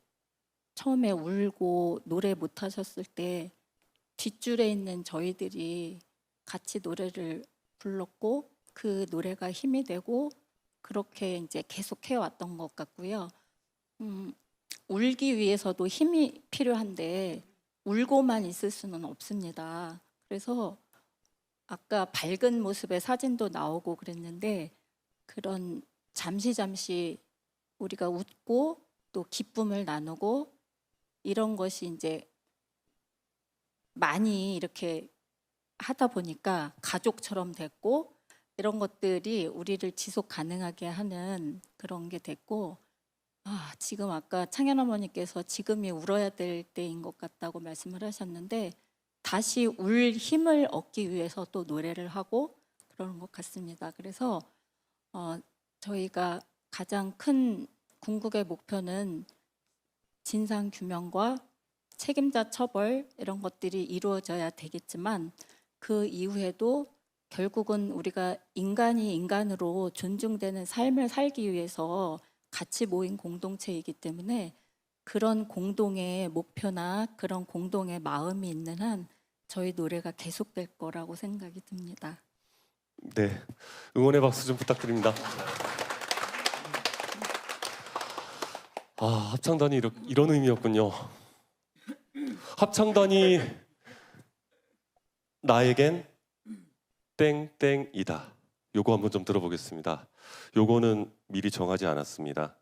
처음에 울고 노래 못 하셨을 때 뒷줄에 있는 저희들이 같이 노래를 불렀고 그 노래가 힘이 되고 그렇게 이제 계속 해왔던 것 같고요. 울기 위해서도 힘이 필요한데 울고만 있을 수는 없습니다. 그래서 아까 밝은 모습의 사진도 나오고 그랬는데 그런 잠시 우리가 웃고 또 기쁨을 나누고 이런 것이 이제 많이 이렇게 하다 보니까 가족처럼 됐고 이런 것들이 우리를 지속 가능하게 하는 그런 게 됐고 지금 아까 창현 어머니께서 지금이 울어야 될 때인 것 같다고 말씀을 하셨는데 다시 울 힘을 얻기 위해서 또 노래를 하고 그러는 것 같습니다. 그래서 저희가 가장 큰 궁극의 목표는 진상규명과 책임자 처벌 이런 것들이 이루어져야 되겠지만 그 이후에도 결국은 우리가 인간이 인간으로 존중되는 삶을 살기 위해서 같이 모인 공동체이기 때문에 그런 공동의 목표나 그런 공동의 마음이 있는 한 저희 노래가 계속될 거라고 생각이 듭니다. 네, 응원의 박수 좀 부탁드립니다. 합창단이 이런 의미였군요. 합창단이 나에겐 땡땡이다. 요거 한번 좀 들어보겠습니다. 요거는 미리 정하지 않았습니다.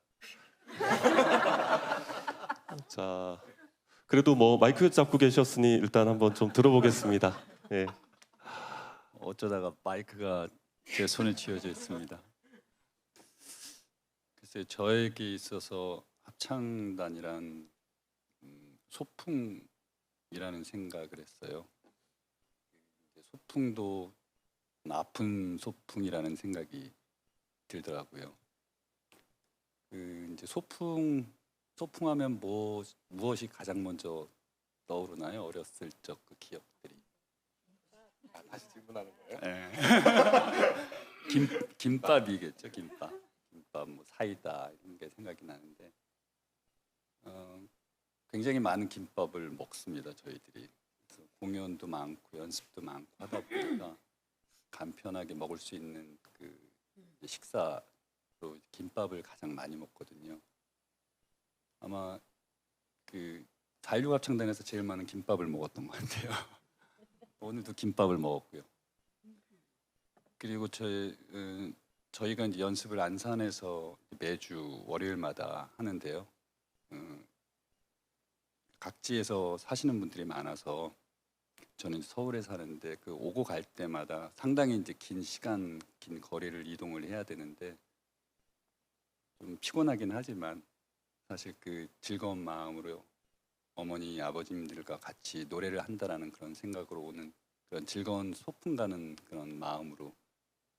자, 그래도 뭐 마이크 잡고 계셨으니 일단 한번 좀 들어보겠습니다. 네. 어쩌다가 마이크가 제 손에 쥐어져 있습니다. 글쎄 저에게 있어서 합창단이란 소풍이라는 생각을 했어요. 소풍도 아픈 소풍이라는 생각이 들더라고요. 이제 소풍하면 무엇이 가장 먼저 떠오르나요? 어렸을 적 그 기억들이. 다시 질문하는 거예요? 네. 김밥이겠죠. 김밥 뭐 사이다 이런 게 생각이 나는데 굉장히 많은 김밥을 먹습니다. 저희들이 공연도 많고 연습도 많고 하다 보니까 간편하게 먹을 수 있는 그 식사로 김밥을 가장 많이 먹거든요. 아마 그 4.16 합창단에서 제일 많은 김밥을 먹었던 것 같아요. 오늘도 김밥을 먹었고요. 그리고 저희가 이제 연습을 안산에서 매주 월요일마다 하는데요. 각지에서 사시는 분들이 많아서 저는 서울에 사는데 그 오고 갈 때마다 상당히 이제 긴 거리를 이동을 해야 되는데 좀 피곤하긴 하지만 사실 그 즐거운 마음으로 어머니 아버님들과 같이 노래를 한다라는 그런 생각으로 오는 그런 즐거운 소풍 가는 그런 마음으로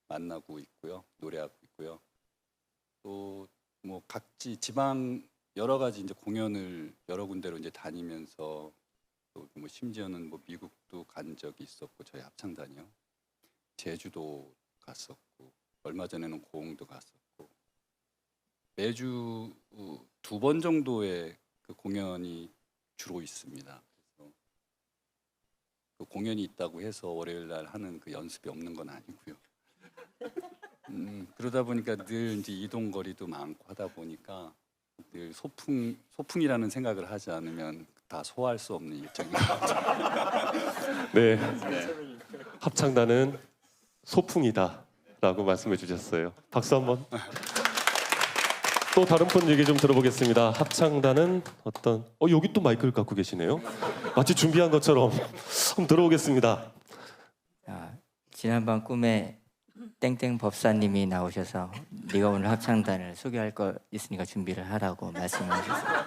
만나고 있고요. 노래하고 있고요. 또 뭐 각지 지방 여러 가지 이제 공연을 여러 군데로 이제 다니면서 또 뭐 심지어는 뭐 미국도 간 적이 있었고 저희 합창단이요. 제주도 갔었고 얼마 전에는 고흥도 갔었고 매주 2번 정도의 그 공연이 주로 있습니다. 그래서 그 공연이 있다고 해서 월요일 날 하는 그 연습이 없는 건 아니고요. 그러다 보니까 늘 이제 이동 거리도 많고 하다 보니까 늘 소풍이라는 생각을 하지 않으면 다 소화할 수 없는 일정인 것 같아요. 네. 합창단은 소풍이다라고 말씀해 주셨어요. 박수 한번. 또 다른 분 얘기 좀 들어보겠습니다. 합창단은 어떤 여기 또 마이크를 갖고 계시네요. 마치 준비한 것처럼 한번 들어보겠습니다. 지난번 꿈에 땡땡 법사님이 나오셔서 네가 오늘 합창단을 소개할 거 있으니까 준비를 하라고 말씀을 하셨어요.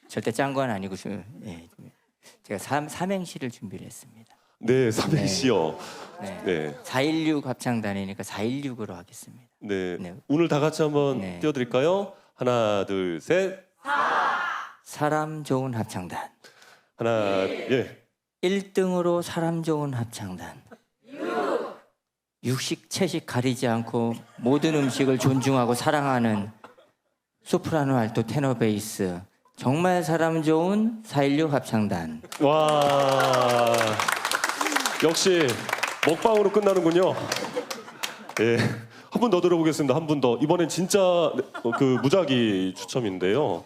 절대 짠 건 아니고 제가 삼행시를 준비를 했습니다. 네, 삼행시요. 네. 416 합창단이니까 416으로 하겠습니다. 네. 오늘 다 같이 한번 띄워드릴까요? 하나, 둘, 셋. 사람 좋은 합창단. 하나, 예. 1등으로 사람 좋은 합창단. 육식, 채식 가리지 않고 모든 음식을 존중하고 사랑하는 소프라노, 알토, 테너, 베이스. 정말 사람 좋은 416 합창단. 와, 역시 먹방으로 끝나는군요. 예, 한 분 더 들어보겠습니다. 한 분 더. 이번엔 진짜 그 무작위 추첨인데요.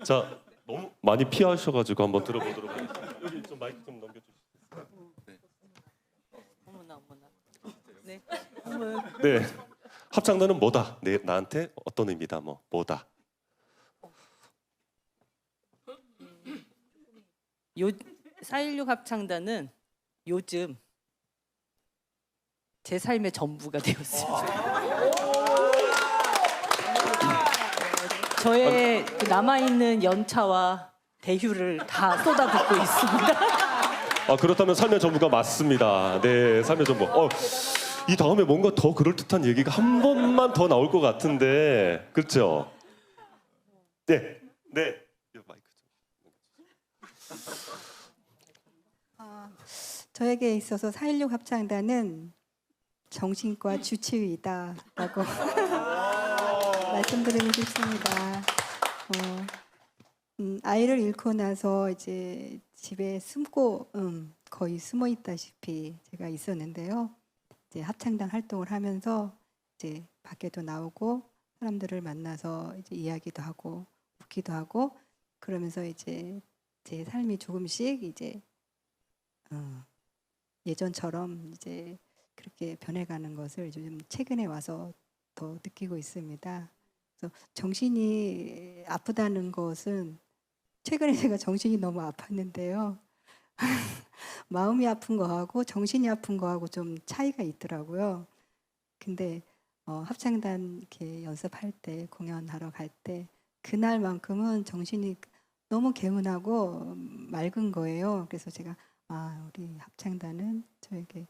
자, 너무 많이 피하셔가지고 한번 들어보도록 하겠습니다. 여기 좀 마이크 좀 넘겨주시겠어요? 네. 합창단은 뭐다? 네, 나한테 어떤 의미다? 뭐다? 416 합창단은 요즘 제 삶의 전부가 되었습니다. 저의 그 남아있는 연차와 대휴를 다 쏟아붓고 있습니다. 그렇다면 삶의 전부가 맞습니다. 네, 삶의 전부. 이 다음에 뭔가 더 그럴듯한 얘기가 한 번만 더 나올 것 같은데, 그렇죠? 네. 저에게 있어서 416 합창단은 정신과 주치의다라고 말씀드리고 싶습니다. 아이를 잃고 나서 이제 집에 숨고 거의 숨어 있다시피 제가 있었는데요. 이제 합창단 활동을 하면서 이제 밖에도 나오고 사람들을 만나서 이제 이야기도 하고 웃기도 하고 그러면서 이제 제 삶이 조금씩 이제 예전처럼 이제 그렇게 변해가는 것을 요즘 최근에 와서 더 느끼고 있습니다. 그래서 정신이 아프다는 것은 최근에 제가 정신이 너무 아팠는데요. 마음이 아픈 거하고 정신이 아픈 거하고 좀 차이가 있더라고요. 근데 합창단 이렇게 연습할 때 공연하러 갈 때 그날만큼은 정신이 너무 개운하고 맑은 거예요. 그래서 제가 우리 합창단은 저에게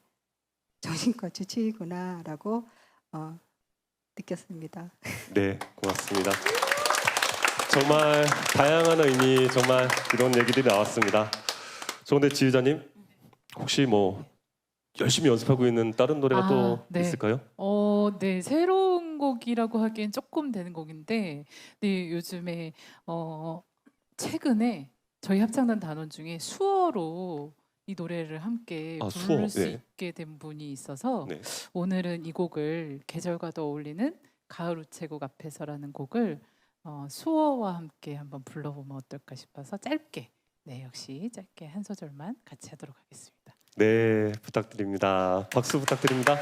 정신과 주치의구나라고 느꼈습니다. 네, 고맙습니다. 정말 다양한 의미, 정말 이런 얘기들이 나왔습니다. 그런데 지휘자님, 혹시 열심히 연습하고 있는 다른 노래가 또 네. 있을까요? 네, 새로운 곡이라고 하기엔 조금 되는 곡인데, 네, 요즘에 최근에 저희 합창단 단원 중에 수어로 이 노래를 함께 부를 수 있게 된 분이 있어서 오늘은 이 곡을 계절과도 어울리는 가을 우체국 앞에서라는 곡을 수어와 함께 한번 불러보면 어떨까 싶어서 짧게, 역시 짧게 한 소절만 같이 하도록 하겠습니다. 네, 부탁드립니다. 박수 부탁드립니다.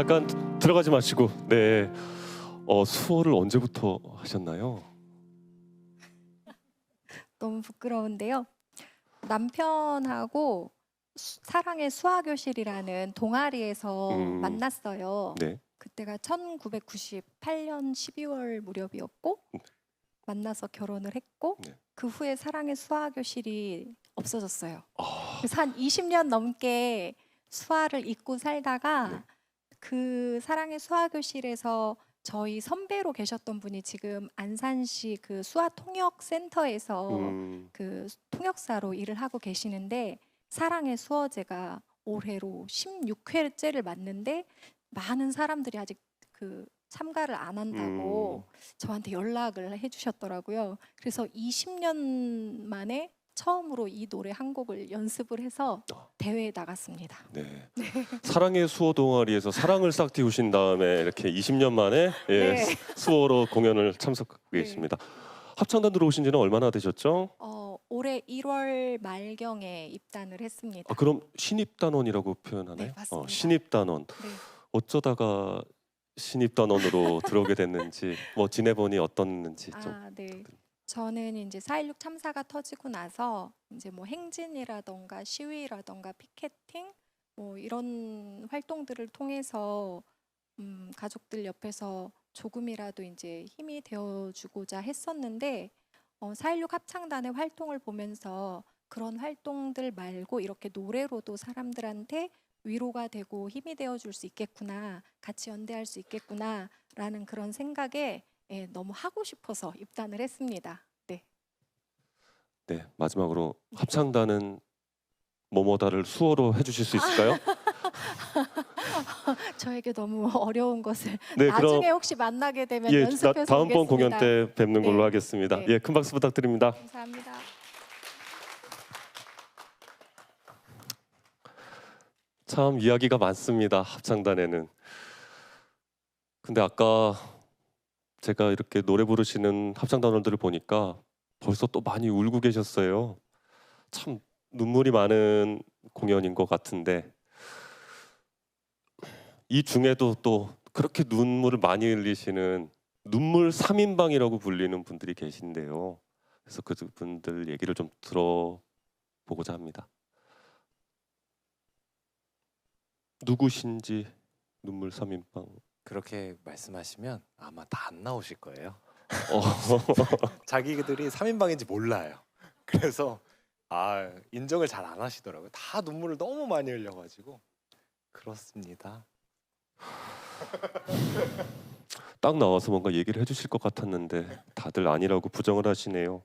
잠깐 들어가지 마시고. 네. 수호를 언제부터 하셨나요? 너무 부끄러운데요. 남편하고 사랑의 수화교실이라는 동아리에서 만났어요. 네. 그때가 1998년 12월 무렵이었고 만나서 결혼을 했고 그 후에 사랑의 수화교실이 없어졌어요. 그래서 한 20년 넘게 수화를 잊고 살다가 그 사랑의 수화교실에서 저희 선배로 계셨던 분이 지금 안산시 그 수화 통역 센터에서 그 통역사로 일을 하고 계시는데 사랑의 수어제가 올해로 16회째를 맞는데 많은 사람들이 아직 그 참가를 안 한다고 저한테 연락을 해주셨더라고요. 그래서 20년 만에 처음으로 이 노래 한 곡을 연습을 해서 대회에 나갔습니다. 네. 사랑의 수호 동아리에서 사랑을 싹 틔우신 다음에 이렇게 20년 만에 예, 네. 수호로 공연을 참석하고 계십니다. 합창단 들어오신 지는 얼마나 되셨죠? 올해 1월 말경에 입단을 했습니다. 그럼 신입단원이라고 표현하나요? 네, 맞습니다. 신입단원. 어쩌다가 신입단원으로 들어오게 됐는지, 뭐 지내보니 어떻는지 좀. 네. 저는 이제 4.16 참사가 터지고 나서 이제 뭐 행진이라던가 시위라던가 피켓팅 뭐 이런 활동들을 통해서 가족들 옆에서 조금이라도 이제 힘이 되어주고자 했었는데 4.16 합창단의 활동을 보면서 그런 활동들 말고 이렇게 노래로도 사람들한테 위로가 되고 힘이 되어줄 수 있겠구나, 같이 연대할 수 있겠구나라는 그런 생각에 너무 하고 싶어서 입단을 했습니다. 네. 네, 마지막으로 합창단은 뭐뭐다를 수어로 해주실 수 있을까요? 저에게 너무 어려운 것을 네, 나중에 그럼- 혹시 만나게 되면 예, 연습해서 다음번 오겠습니다. 공연 때 뵙는 걸로 네. 하겠습니다. 네. 예, 큰 박수 부탁드립니다. 감사합니다. 참 이야기가 많습니다. 합창단에는. 근데 아까 제가 이렇게 노래 부르시는 합창단원들을 보니까 벌써 또 많이 울고 계셨어요. 참 눈물이 많은 공연인 것 같은데 이 중에도 또 그렇게 눈물을 많이 흘리시는 눈물 3인방이라고 불리는 분들이 계신데요. 그래서 그분들 얘기를 좀 들어보고자 합니다. 누구신지 눈물 3인방. 그렇게 말씀하시면 아마 다 안 나오실 거예요. 어. 자기들이 3인방인지 몰라요. 그래서 인정을 잘 안 하시더라고요. 다 눈물을 너무 많이 흘려가지고. 그렇습니다. 딱 나와서 뭔가 얘기를 해주실 것 같았는데 다들 아니라고 부정을 하시네요.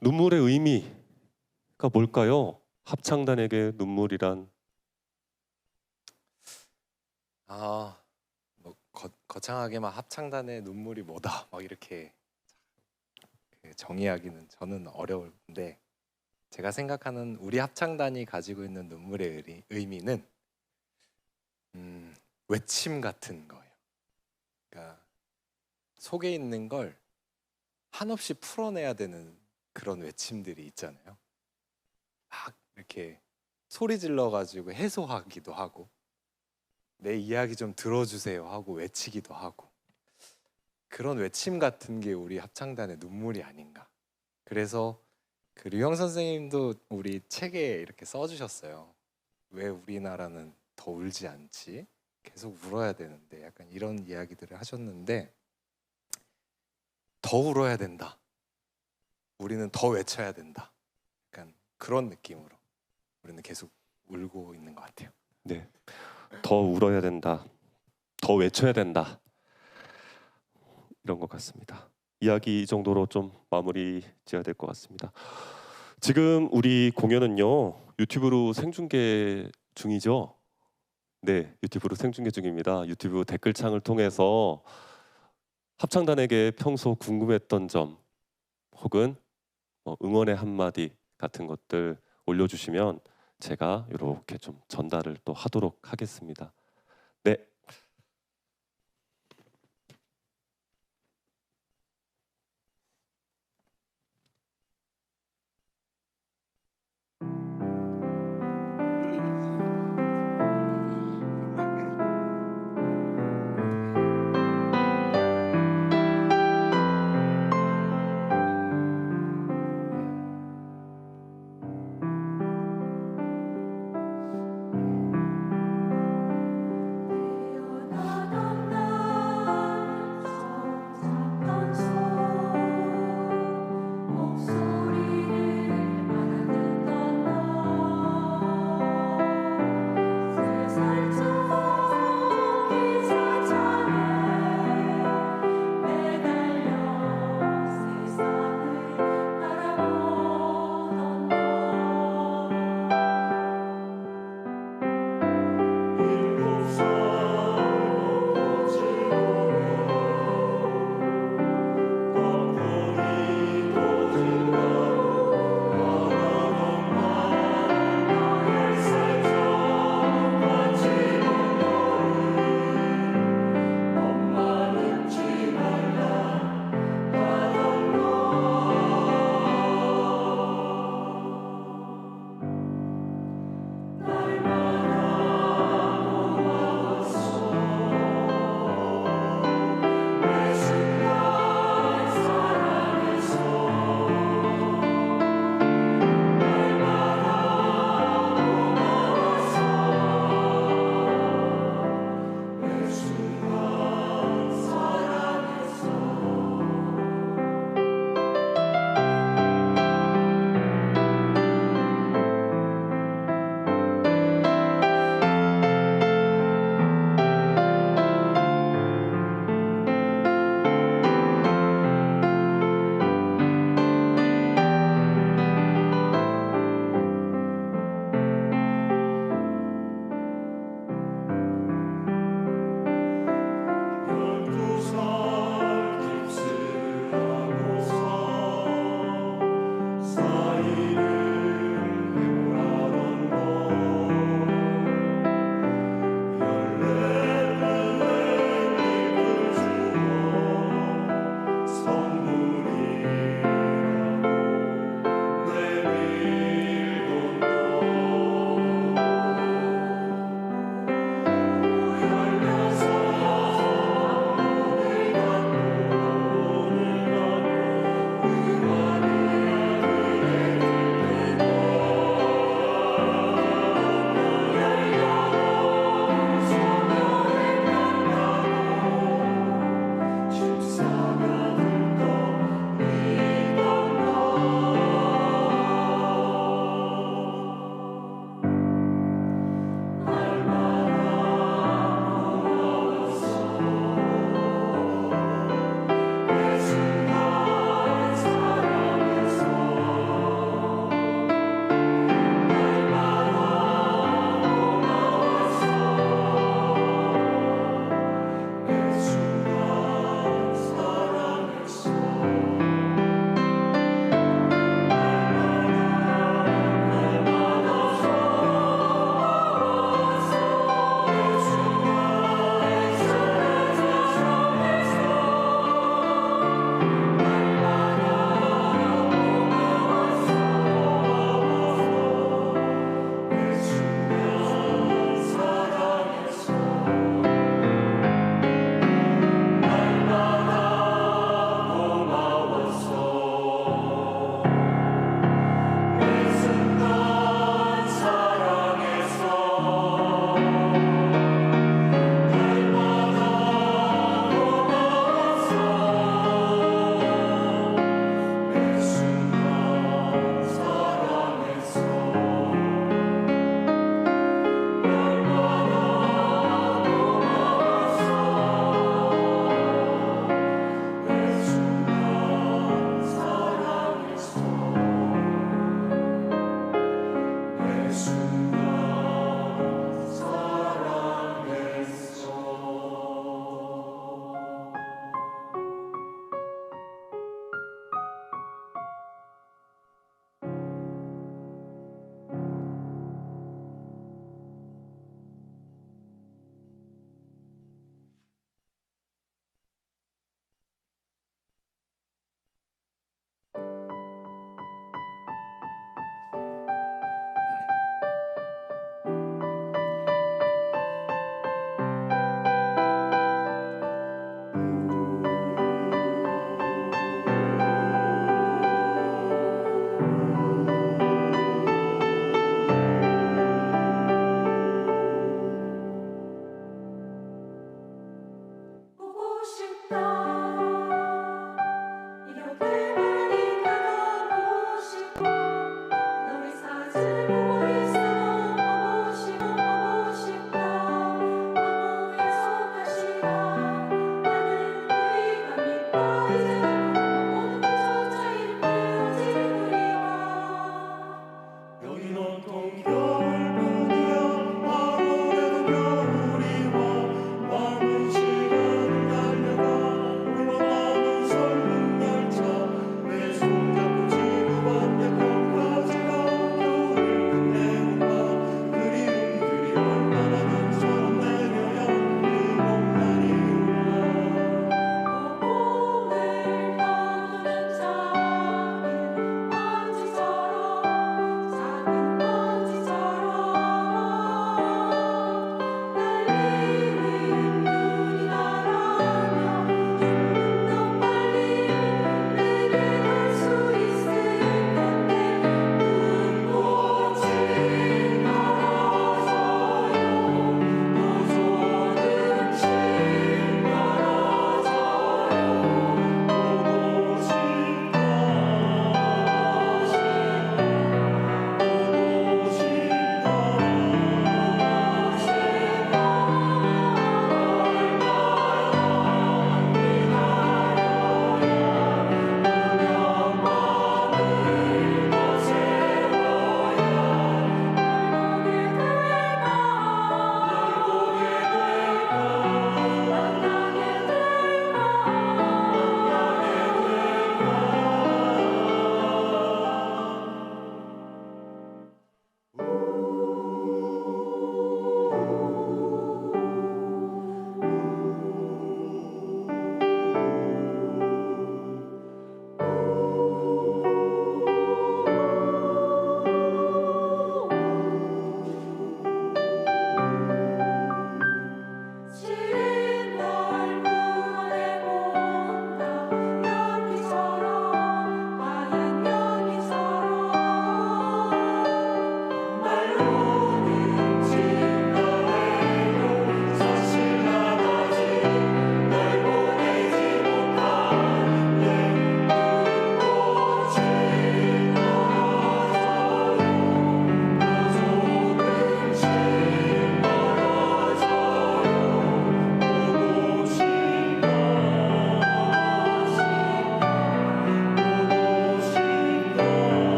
눈물의 의미가 뭘까요? 합창단에게 눈물이란. 뭐 거창하게만 합창단의 눈물이 뭐다 막 이렇게 정의하기는 저는 어려운데 제가 생각하는 우리 합창단이 가지고 있는 눈물의 의미는 외침 같은 거예요. 그러니까 속에 있는 걸 한없이 풀어내야 되는 그런 외침들이 있잖아요. 막 이렇게 소리 질러 가지고 해소하기도 하고 내 이야기 좀 들어주세요 하고 외치기도 하고 그런 외침 같은 게 우리 합창단의 눈물이 아닌가. 그래서 그 류영 선생님도 우리 책에 이렇게 써주셨어요. 왜 우리나라는 더 울지 않지? 계속 울어야 되는데 약간 이런 이야기들을 하셨는데 더 울어야 된다. 우리는 더 외쳐야 된다. 약간 그런 느낌으로 우리는 계속 울고 있는 것 같아요. 네, 더 울어야 된다. 더 외쳐야 된다. 이런 것 같습니다. 이야기 이 정도로 좀 마무리 지어야 될 것 같습니다. 지금 우리 공연은요 유튜브로 생중계 중이죠. 네, 유튜브로 생중계 중입니다. 유튜브 댓글창을 통해서 합창단에게 평소 궁금했던 점 혹은 응원의 한마디 같은 것들 올려주시면 제가 이렇게 좀 전달을 또 하도록 하겠습니다. 네.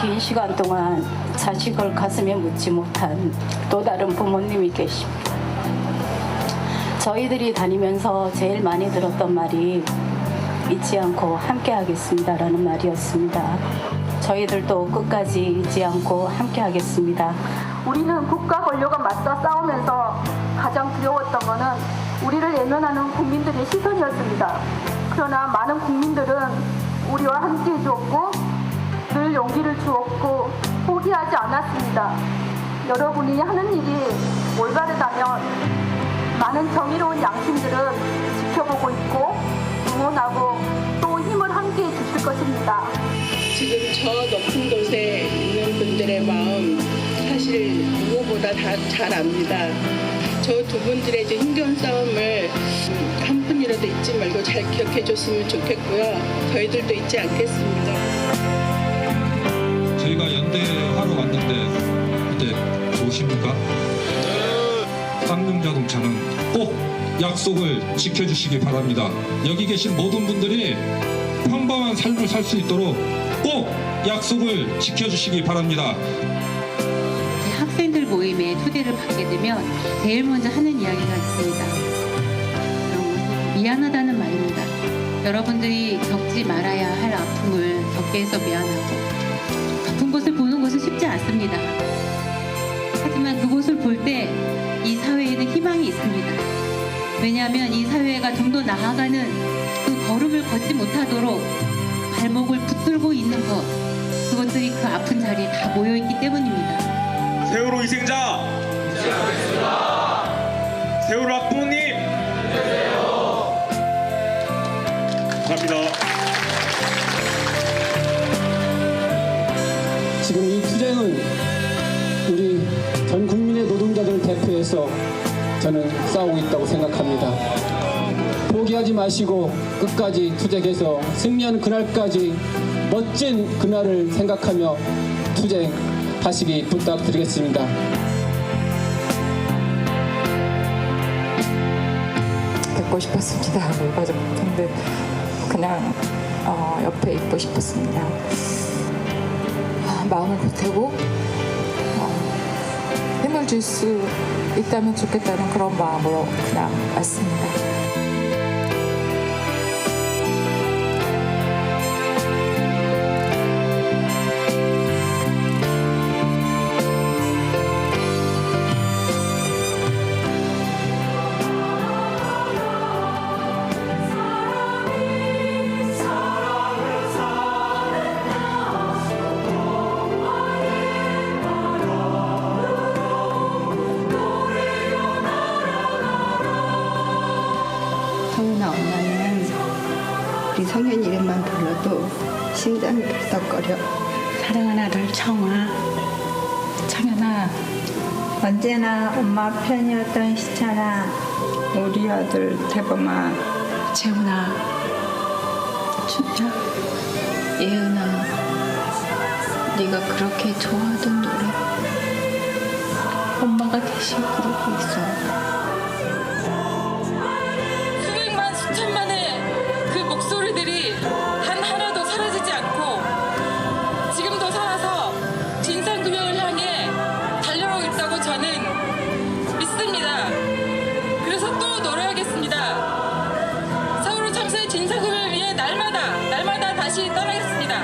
긴 시간 동안 자식을 가슴에 묻지 못한 또 다른 부모님이 계십니다. 저희들이 다니면서 제일 많이 들었던 말이 잊지 않고 함께 하겠습니다라는 말이었습니다. 저희들도 끝까지 잊지 않고 함께 하겠습니다. 우리는 국가 권력과 맞서 싸우면서 가장 두려웠던 것은 우리를 외면하는 국민들의 시선이었습니다. 그러나 많은 국민들은 우리와 함께 해주었고 늘 용기를 주었고 포기하지 않았습니다. 여러분이 하는 일이 올바르다면 많은 정의로운 양심들은 지켜보고 있고 응원하고 또 힘을 함께 해주실 것입니다. 지금 저 높은 곳에 있는 분들의 마음 사실 누구보다 다 잘 압니다. 저 두 분들의 힘겨운 싸움을 한 분이라도 잊지 말고 잘 기억해 줬으면 좋겠고요. 저희들도 잊지 않겠습니다. 저희가 연대하러 왔는데 그때 오십니까? 쌍용자동차는 꼭 약속을 지켜주시기 바랍니다. 여기 계신 모든 분들이 평범한 삶을 살 수 있도록 꼭 약속을 지켜주시기 바랍니다. 학생들 모임에 초대를 받게 되면 제일 먼저 하는 이야기가 있습니다. 미안하다는 말입니다. 여러분들이 겪지 말아야 할 아픔을 겪게 해서 미안하고 아픈 것을 보는 것은 쉽지 않습니다. 하지만 그곳을 볼 때 이 사회에는 희망이 있습니다. 왜냐하면 이 사회가 좀 더 나아가는 그 걸음을 걷지 못하도록 발목을 붙들고 있는 것, 그것들이 그 아픈 자리에 다 모여있기 때문입니다. 세월호 희생자, 세월호 학부모님, 감사합니다. 지금 이 투쟁은 우리 전 국민의 노동자들을 대표해서 저는 싸우고 있다고 생각합니다. 포기하지 마시고 끝까지 투쟁해서 승리하는 그날까지 멋진 그날을 생각하며 투쟁하시기 부탁드리겠습니다. 듣고 싶었습니다. 물가족 근데 그냥 옆에 있고 싶었습니다. 마음을 보태고 힘을 줄 수 있다면 좋겠다는 그런 마음으로 그냥 왔습니다. 성윤아, 엄마는 우리 성현 이름만 불러도 심장이 벌떡거려. 사랑하는 아들 청아, 청현아, 언제나 엄마 편이었던 시찬아, 우리 아들 대범아, 재훈아, 준야, 예은아, 네가 그렇게 좋아하던 노래 엄마가 대신 부르고 있어. 수백만 수천만의 그 목소리들이 단 하나도 사라지지 않고 지금도 살아서 진상규명을 향해 달려오고 있다고 저는 믿습니다. 그래서 또 노래하겠습니다. 세월호 참사의 진상규명을 위해 날마다 다시 떠나겠습니다.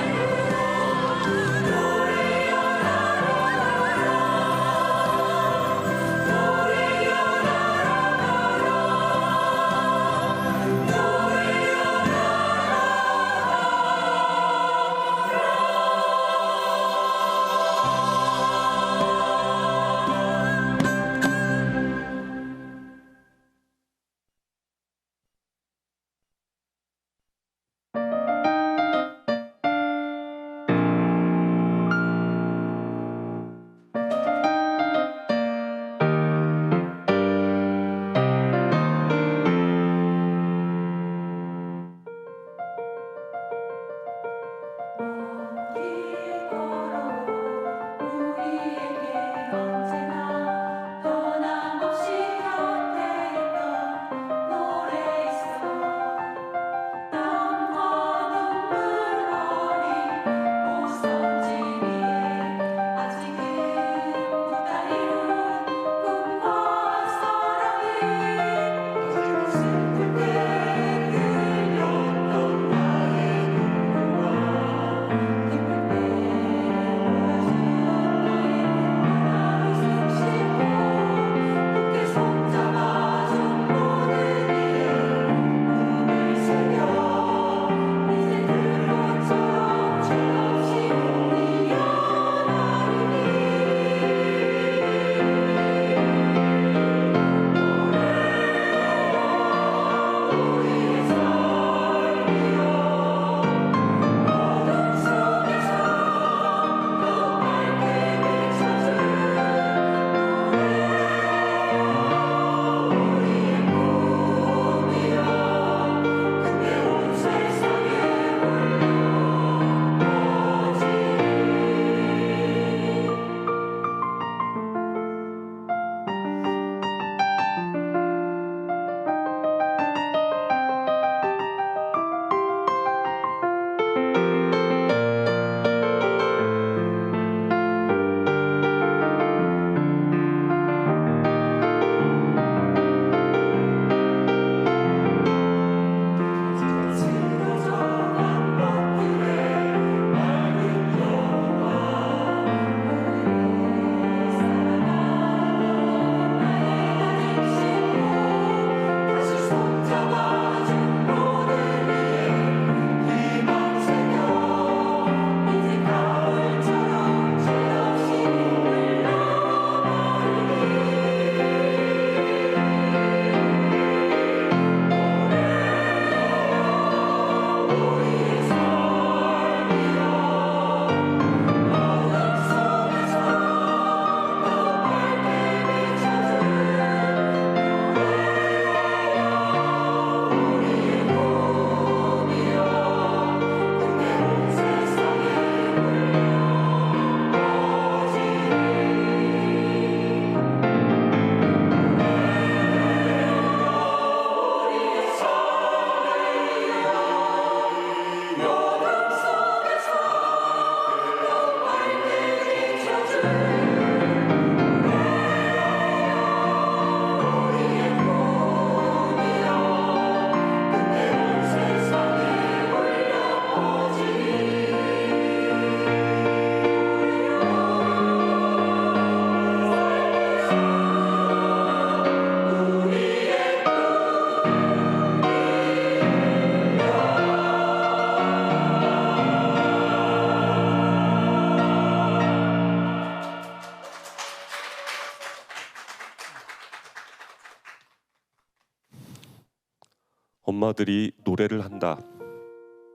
엄마들이 노래를 한다.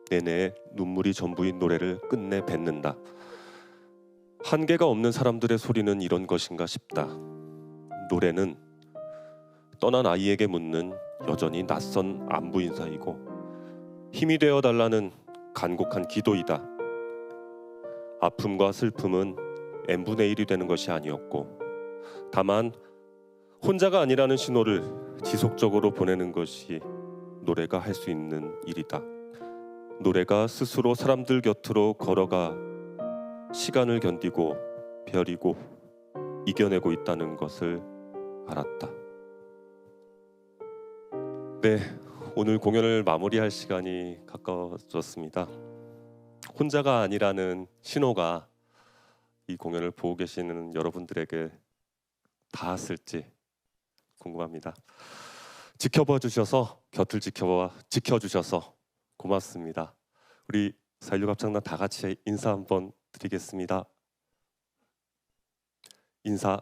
내내 눈물이 전부인 노래를 끝내 뱉는다. 한계가 없는 사람들의 소리는 이런 것인가 싶다. 노래는 떠난 아이에게 묻는 여전히 낯선 안부 인사이고 힘이 되어 달라는 간곡한 기도이다. 아픔과 슬픔은 n분의 1이 되는 것이 아니었고 다만 혼자가 아니라는 신호를 지속적으로 보내는 것이 노래가 할 수 있는 일이다. 노래가 스스로 사람들 곁으로 걸어가 시간을 견디고 벼리고 이겨내고 있다는 것을 알았다. 네, 오늘 공연을 마무리할 시간이 가까워졌습니다. 혼자가 아니라는 신호가 이 공연을 보고 계시는 여러분들에게 닿았을지 궁금합니다. 지켜봐 주셔서 곁을 지켜주셔서 고맙습니다. 우리 4.16 합창단 다 같이 인사 한번 드리겠습니다. 인사.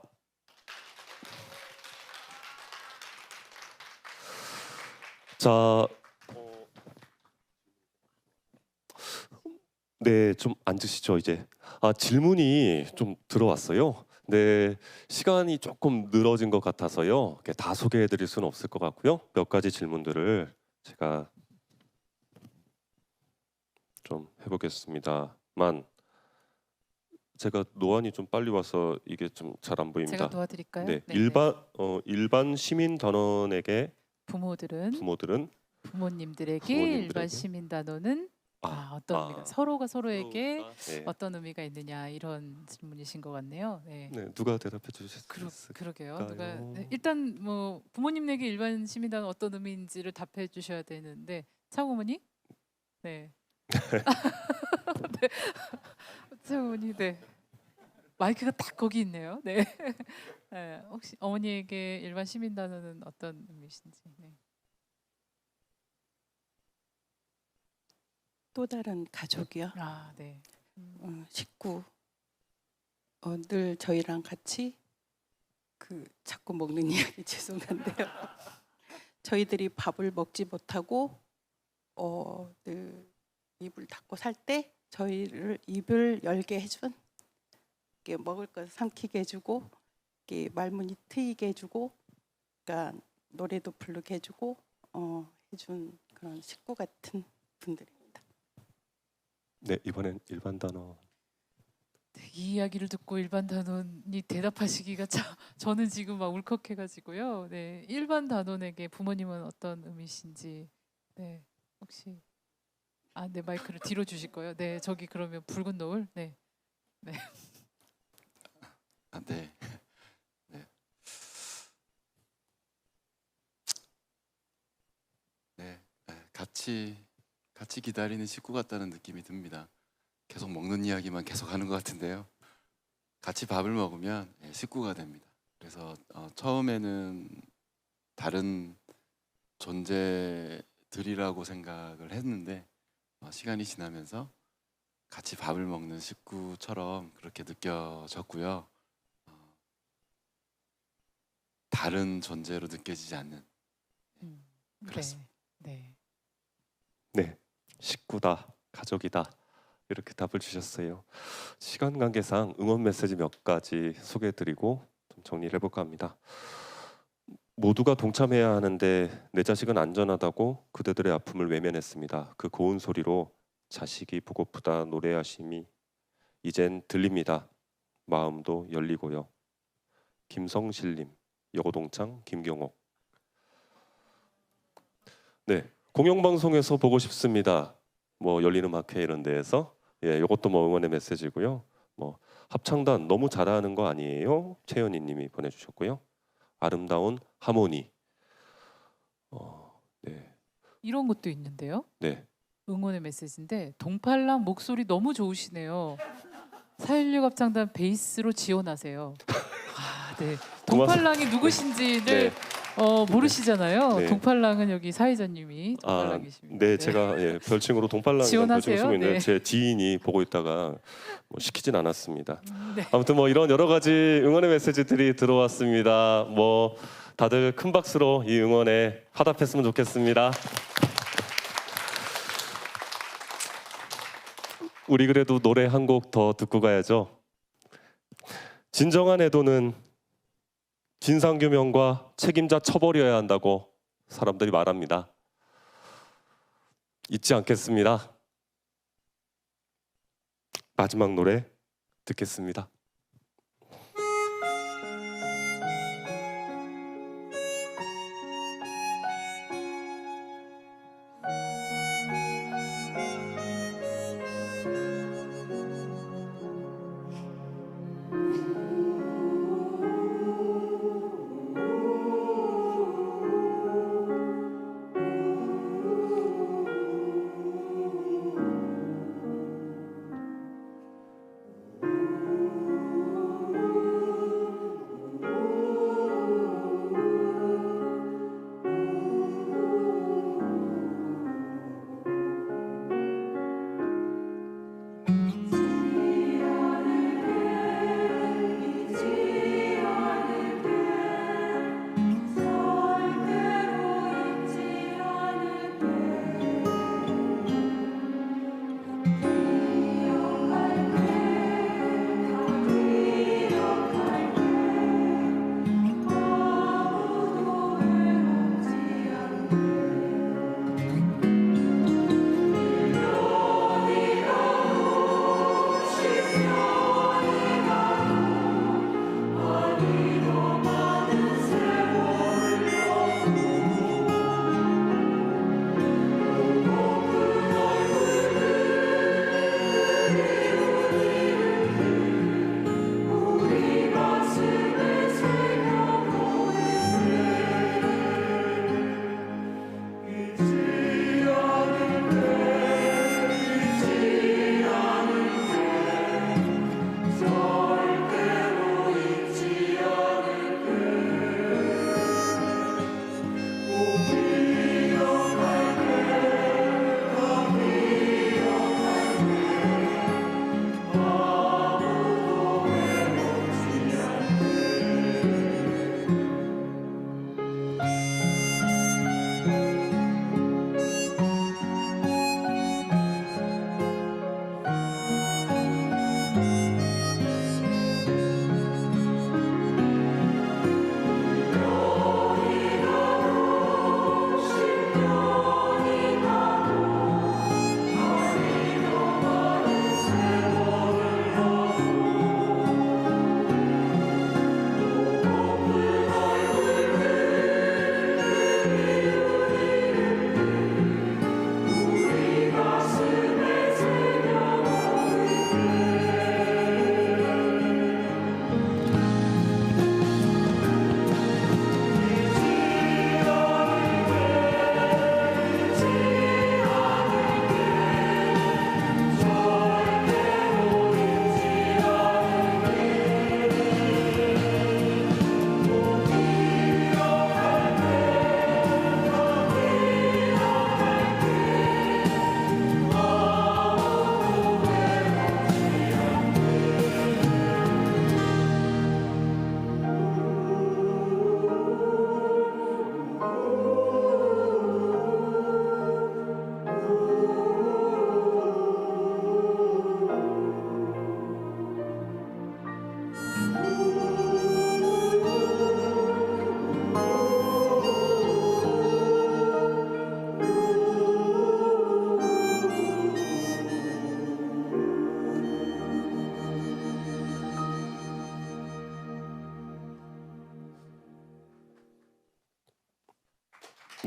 자, 네, 좀 앉으시죠 이제. 질문이 좀 들어왔어요. 네, 시간이 조금 늘어진 것 같아서요. 이렇게 다 소개해드릴 수는 없을 것 같고요. 몇 가지 질문들을 제가 좀 해보겠습니다만 제가 노안이 좀 빨리 와서 이게 좀 잘 안 보입니다. 제가 도와드릴까요? 네, 네. 일반 시민 단원에게 부모들은 부모님들에게 일반 시민 단어는 어떤 의미가 서로가 서로에게 네. 어떤 의미가 있느냐 이런 질문이신 것 같네요. 네. 네, 누가 대답해 주셨을까요? 그러게요. 누가 일단 뭐 부모님에게 일반 시민 단어 어떤 의미인지를 답해 주셔야 되는데 차고모니? 네. 네. 차고모니, 네. 마이크가 딱 거기 있네요. 네. 네. 혹시 어머니에게 일반 시민 단어는 어떤 의미신지. 네. 또 다른 가족이요. 네. 식구. 늘 저희랑 같이 자꾸 먹는 이야기 죄송한데요. 저희들이 밥을 먹지 못하고 늘 입을 닫고 살 때 저희를 입을 열게 해준, 먹을 것 삼키게 해주고, 말문이 트이게 해주고, 그러니까 노래도 부르게 해주고 해준 그런 식구 같은 분들입니다. 네, 이번엔 일반 단어. 이 이야기를 듣고 일반 단원이 대답하시기가 저는 지금 막 울컥해가지고요. 네, 일반 단원에게 부모님은 어떤 의미신지. 네, 혹시 네 마이크를 뒤로 주실 거예요. 네, 저기 그러면 붉은 노을. 네, 네. 네. 네. 네. 같이 기다리는 식구 같다는 느낌이 듭니다. 계속 먹는 이야기만 계속 하는 것 같은데요. 같이 밥을 먹으면 식구가 됩니다. 그래서 처음에는 다른 존재들이라고 생각을 했는데 시간이 지나면서 같이 밥을 먹는 식구처럼 그렇게 느껴졌고요. 다른 존재로 느껴지지 않는 그렇습니다. 네. 네, 식구다, 가족이다 이렇게 답을 주셨어요. 시간 관계상 응원 메시지 몇 가지 소개해드리고 좀 정리를 해볼까 합니다. 모두가 동참해야 하는데 내 자식은 안전하다고 그대들의 아픔을 외면했습니다. 그 고운 소리로 자식이 보고프다 노래하심이 이젠 들립니다. 마음도 열리고요. 김성실님, 여고동창 김경옥. 네, 공영방송에서 보고 싶습니다. 뭐 열린음악회 이런 데에서 이것도 뭐 응원의 메시지고요. 뭐 합창단 너무 잘하는 거 아니에요? 최연희님이 보내주셨고요. 아름다운 하모니. 네. 이런 것도 있는데요. 네. 응원의 메시지인데 동팔랑 목소리 너무 좋으시네요. 4.16 합창단 베이스로 지원하세요. 아, 네. 동팔랑이 누구신지를 네. 모르시잖아요. 네. 동팔랑은 여기 사회자님이 동팔랑이십니다. 네, 제가 별칭으로 동팔랑이라는 지원하세요? 별칭을 쓰고 있는데 네. 제 지인이 보고 있다가 뭐 시키진 않았습니다. 네. 아무튼 뭐 이런 여러 가지 응원의 메시지들이 들어왔습니다. 뭐 다들 큰 박수로 이 응원에 화답했으면 좋겠습니다. 우리 그래도 노래 한 곡 더 듣고 가야죠. 진정한 애도는 진상규명과 책임자 처벌이어야 한다고 사람들이 말합니다. 잊지 않겠습니다. 마지막 노래 듣겠습니다.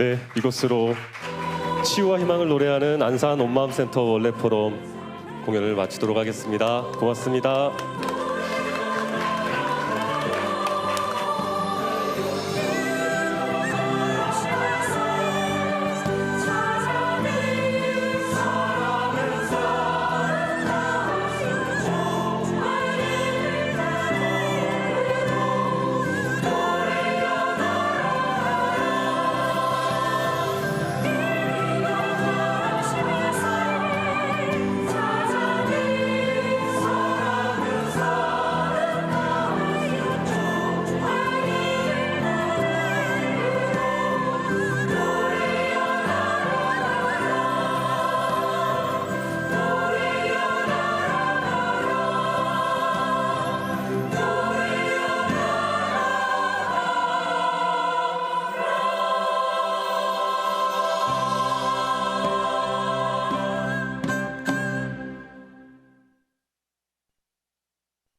네, 이것으로 치유와 희망을 노래하는 안산 온마음센터 원래 포럼 공연을 마치도록 하겠습니다. 고맙습니다.